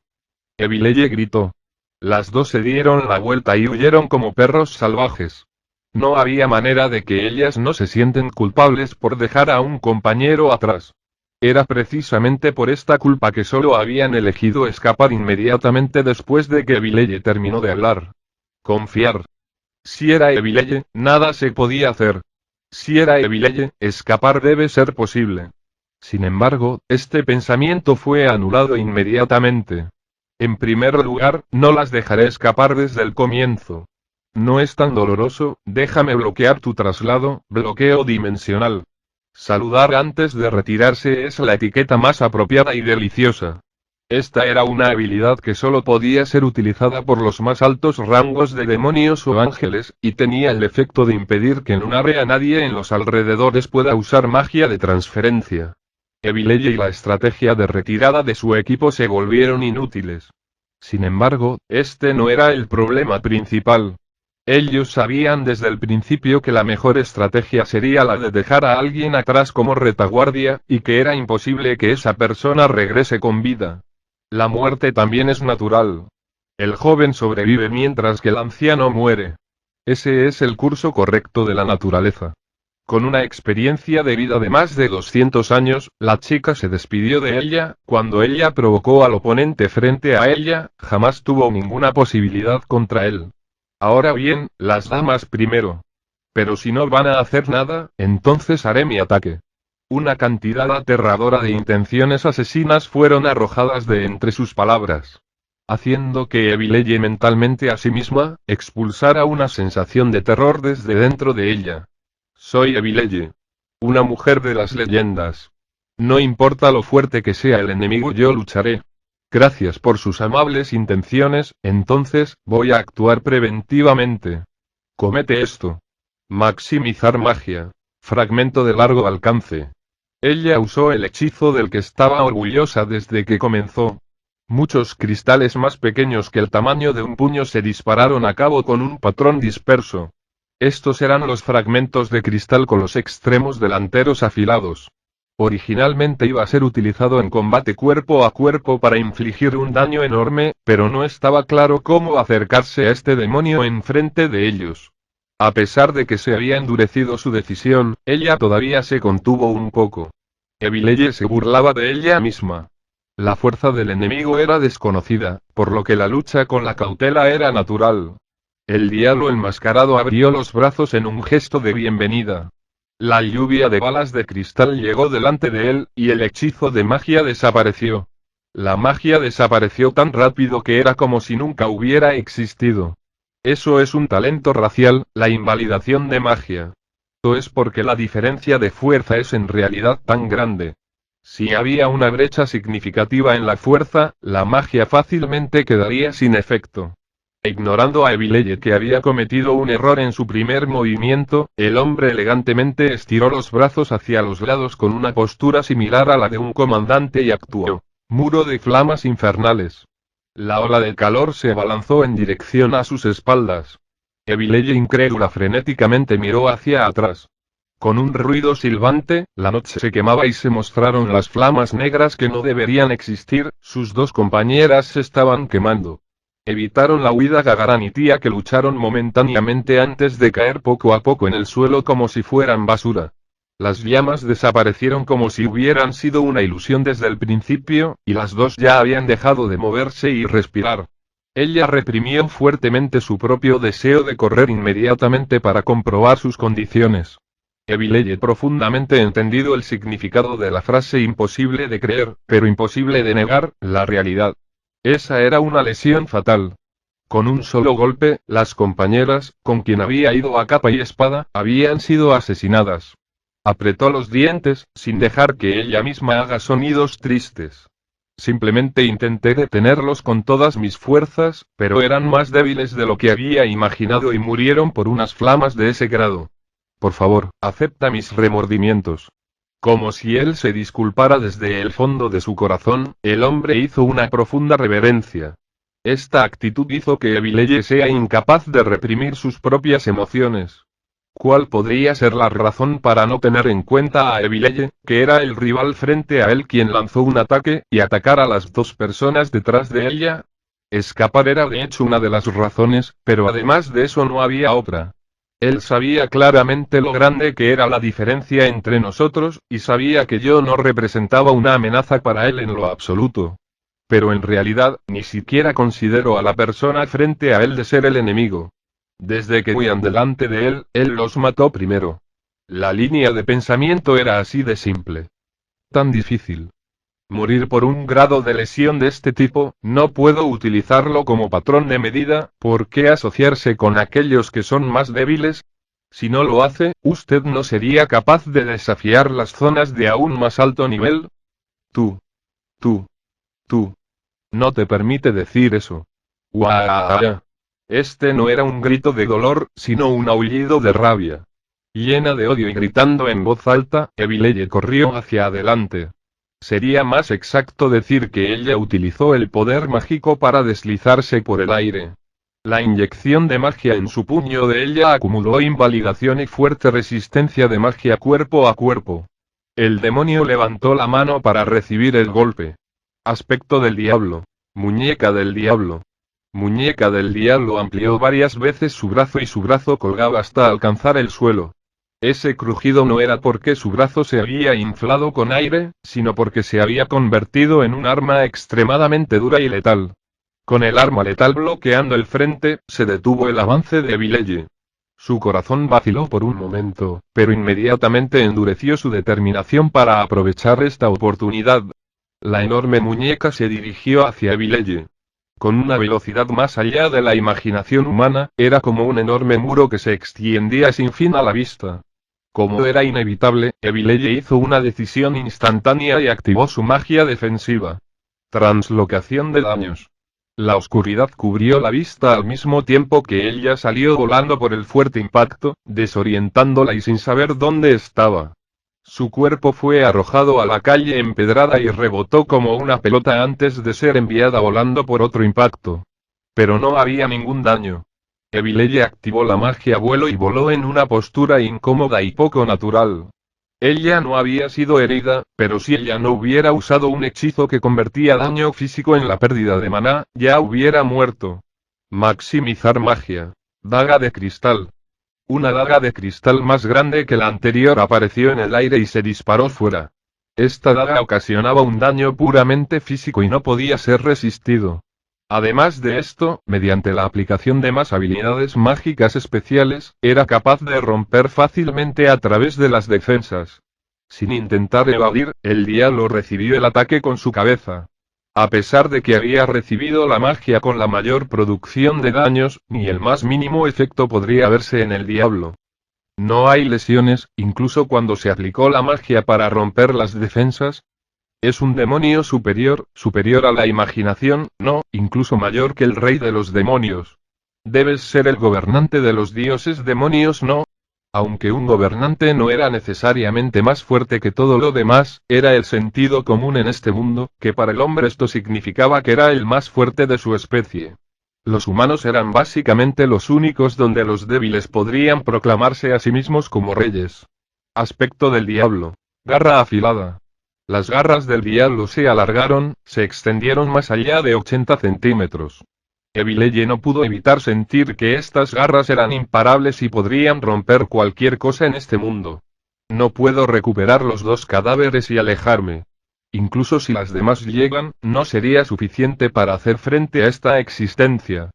Evileye gritó. Las dos se dieron la vuelta y huyeron como perros salvajes. No había manera de que ellas no se sienten culpables por dejar a un compañero atrás. Era precisamente por esta culpa que solo habían elegido escapar inmediatamente después de que Evileye terminó de hablar. Confiar. Si era Evileye, nada se podía hacer. Si era Evileye, escapar debe ser posible. Sin embargo, este pensamiento fue anulado inmediatamente. En primer lugar, no las dejaré escapar desde el comienzo. No es tan doloroso, déjame bloquear tu traslado, bloqueo dimensional. Saludar antes de retirarse es la etiqueta más apropiada y deliciosa. Esta era una habilidad que solo podía ser utilizada por los más altos rangos de demonios o ángeles, y tenía el efecto de impedir que en un área nadie en los alrededores pueda usar magia de transferencia. Evileye y la estrategia de retirada de su equipo se volvieron inútiles. Sin embargo, este no era el problema principal. Ellos sabían desde el principio que la mejor estrategia sería la de dejar a alguien atrás como retaguardia, y que era imposible que esa persona regrese con vida. La muerte también es natural. El joven sobrevive mientras que el anciano muere. Ese es el curso correcto de la naturaleza. Con una experiencia de vida de más de 200 años, la chica se despidió de ella. Cuando ella provocó al oponente frente a ella, jamás tuvo ninguna posibilidad contra él. Ahora bien, las damas primero. Pero si no van a hacer nada, entonces haré mi ataque. Una cantidad aterradora de intenciones asesinas fueron arrojadas de entre sus palabras, haciendo que Evileye mentalmente a sí misma expulsara una sensación de terror desde dentro de ella. Soy Evileye. Una mujer de las leyendas. No importa lo fuerte que sea el enemigo, yo lucharé. Gracias por sus amables intenciones, entonces, voy a actuar preventivamente. Comete esto. Maximizar magia. Fragmento de largo alcance. Ella usó el hechizo del que estaba orgullosa desde que comenzó. Muchos cristales más pequeños que el tamaño de un puño se dispararon a cabo con un patrón disperso. Estos eran los fragmentos de cristal con los extremos delanteros afilados. Originalmente iba a ser utilizado en combate cuerpo a cuerpo para infligir un daño enorme, pero no estaba claro cómo acercarse a este demonio enfrente de ellos. A pesar de que se había endurecido su decisión, ella todavía se contuvo un poco. Evileye se burlaba de ella misma. La fuerza del enemigo era desconocida, por lo que la lucha con la cautela era natural. El diablo enmascarado abrió los brazos en un gesto de bienvenida. La lluvia de balas de cristal llegó delante de él, y el hechizo de magia desapareció. La magia desapareció tan rápido que era como si nunca hubiera existido. Eso es un talento racial, la invalidación de magia. Esto es porque la diferencia de fuerza es en realidad tan grande. Si había una brecha significativa en la fuerza, la magia fácilmente quedaría sin efecto. Ignorando a Evileye que había cometido un error en su primer movimiento, el hombre elegantemente estiró los brazos hacia los lados con una postura similar a la de un comandante y actuó. Muro de flamas infernales. La ola de calor se abalanzó en dirección a sus espaldas. Evileye incrédula frenéticamente miró hacia atrás. Con un ruido silbante, la noche se quemaba y se mostraron las flamas negras que no deberían existir, sus dos compañeras se estaban quemando. Evitaron la huida Gagaran y Tía que lucharon momentáneamente antes de caer poco a poco en el suelo como si fueran basura. Las llamas desaparecieron como si hubieran sido una ilusión desde el principio, y las dos ya habían dejado de moverse y respirar. Ella reprimió fuertemente su propio deseo de correr inmediatamente para comprobar sus condiciones. Evileye profundamente entendido el significado de la frase imposible de creer, pero imposible de negar, la realidad. Esa era una lesión fatal. Con un solo golpe, las compañeras, con quien había ido a capa y espada, habían sido asesinadas. Apretó los dientes, sin dejar que ella misma haga sonidos tristes. Simplemente intenté detenerlos con todas mis fuerzas, pero eran más débiles de lo que había imaginado y murieron por unas flamas de ese grado. Por favor, acepta mis remordimientos. Como si él se disculpara desde el fondo de su corazón, el hombre hizo una profunda reverencia. Esta actitud hizo que Evileye sea incapaz de reprimir sus propias emociones. ¿Cuál podría ser la razón para no tener en cuenta a Evileye, que era el rival frente a él quien lanzó un ataque, y atacar a las dos personas detrás de ella? Escapar era de hecho una de las razones, pero además de eso no había otra. Él sabía claramente lo grande que era la diferencia entre nosotros, y sabía que yo no representaba una amenaza para él en lo absoluto. Pero en realidad, ni siquiera considero a la persona frente a él de ser el enemigo. Desde que huían delante de él, él los mató primero. La línea de pensamiento era así de simple. Tan difícil. Morir por un grado de lesión de este tipo, no puedo utilizarlo como patrón de medida, ¿por qué asociarse con aquellos que son más débiles? Si no lo hace, ¿usted no sería capaz de desafiar las zonas de aún más alto nivel? Tú. Tú. Tú. No te permite decir eso. ¡Guau! Este no era un grito de dolor, sino un aullido de rabia. Llena de odio y gritando en voz alta, Evileye corrió hacia adelante. Sería más exacto decir que ella utilizó el poder mágico para deslizarse por el aire. La inyección de magia en su puño de ella acumuló invalidación y fuerte resistencia de magia cuerpo a cuerpo. El demonio levantó la mano para recibir el golpe. Aspecto del diablo. Muñeca del diablo. Muñeca del diablo amplió varias veces su brazo y su brazo colgaba hasta alcanzar el suelo. Ese crujido no era porque su brazo se había inflado con aire, sino porque se había convertido en un arma extremadamente dura y letal. Con el arma letal bloqueando el frente, se detuvo el avance de Evileye. Su corazón vaciló por un momento, pero inmediatamente endureció su determinación para aprovechar esta oportunidad. La enorme muñeca se dirigió hacia Evileye. Con una velocidad más allá de la imaginación humana, era como un enorme muro que se extendía sin fin a la vista. Como era inevitable, Evileye hizo una decisión instantánea y activó su magia defensiva. Translocación de daños. La oscuridad cubrió la vista al mismo tiempo que ella salió volando por el fuerte impacto, desorientándola y sin saber dónde estaba. Su cuerpo fue arrojado a la calle empedrada y rebotó como una pelota antes de ser enviada volando por otro impacto. Pero no había ningún daño. Evileye activó la magia vuelo y voló en una postura incómoda y poco natural. Ella no había sido herida, pero si ella no hubiera usado un hechizo que convertía daño físico en la pérdida de maná, ya hubiera muerto. Maximizar magia. Daga de cristal. Una daga de cristal más grande que la anterior apareció en el aire y se disparó fuera. Esta daga ocasionaba un daño puramente físico y no podía ser resistido. Además de esto, mediante la aplicación de más habilidades mágicas especiales, era capaz de romper fácilmente a través de las defensas. Sin intentar evadir, el diablo recibió el ataque con su cabeza. A pesar de que había recibido la magia con la mayor producción de daños, ni el más mínimo efecto podría verse en el diablo. No hay lesiones, incluso cuando se aplicó la magia para romper las defensas. Es un demonio superior, superior a la imaginación, no, incluso mayor que el rey de los demonios. Debes ser el gobernante de los dioses demonios, no. Aunque un gobernante no era necesariamente más fuerte que todo lo demás, era el sentido común en este mundo, que para el hombre esto significaba que era el más fuerte de su especie. Los humanos eran básicamente los únicos donde los débiles podrían proclamarse a sí mismos como reyes. Aspecto del diablo. Garra afilada. Las garras del diablo se alargaron, se extendieron más allá de 80 centímetros. Evileye no pudo evitar sentir que estas garras eran imparables y podrían romper cualquier cosa en este mundo. No puedo recuperar los dos cadáveres y alejarme. Incluso si las demás llegan, no sería suficiente para hacer frente a esta existencia.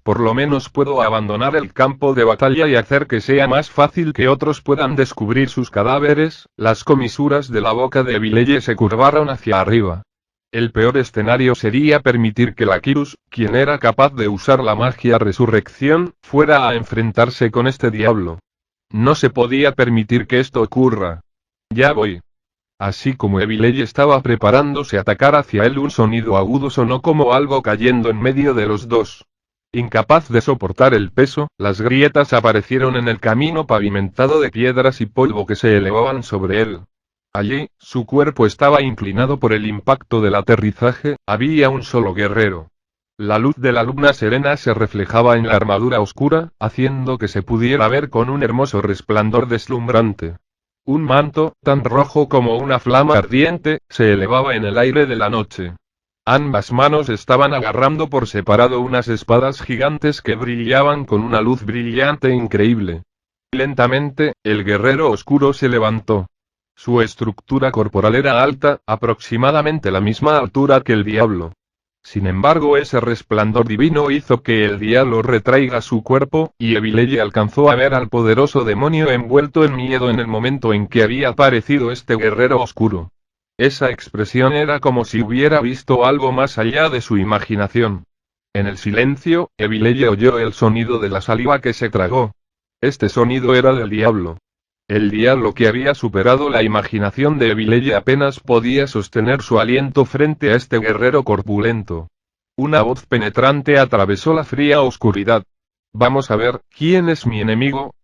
Por lo menos puedo abandonar el campo de batalla y hacer que sea más fácil que otros puedan descubrir sus cadáveres. Las comisuras de la boca de Evileye se curvaron hacia arriba. El peor escenario sería permitir que Lakirus, quien era capaz de usar la magia resurrección, fuera a enfrentarse con este diablo. No se podía permitir que esto ocurra. Ya voy. Así como Evileye estaba preparándose a atacar hacia él, un sonido agudo sonó como algo cayendo en medio de los dos. Incapaz de soportar el peso, las grietas aparecieron en el camino pavimentado de piedras y polvo que se elevaban sobre él. Allí, su cuerpo estaba inclinado por el impacto del aterrizaje, había un solo guerrero. La luz de la luna serena se reflejaba en la armadura oscura, haciendo que se pudiera ver con un hermoso resplandor deslumbrante. Un manto, tan rojo como una flama ardiente, se elevaba en el aire de la noche. Ambas manos estaban agarrando por separado unas espadas gigantes que brillaban con una luz brillante e increíble. Lentamente, el guerrero oscuro se levantó. Su estructura corporal era alta, aproximadamente la misma altura que el diablo. Sin embargo, ese resplandor divino hizo que el diablo retraiga su cuerpo, y Evileye alcanzó a ver al poderoso demonio envuelto en miedo en el momento en que había aparecido este guerrero oscuro. Esa expresión era como si hubiera visto algo más allá de su imaginación. En el silencio, Evileye oyó el sonido de la saliva que se tragó. Este sonido era del diablo. El diablo que había superado la imaginación de Evileye apenas podía sostener su aliento frente a este guerrero corpulento. Una voz penetrante atravesó la fría oscuridad. Vamos a ver, ¿quién es mi enemigo?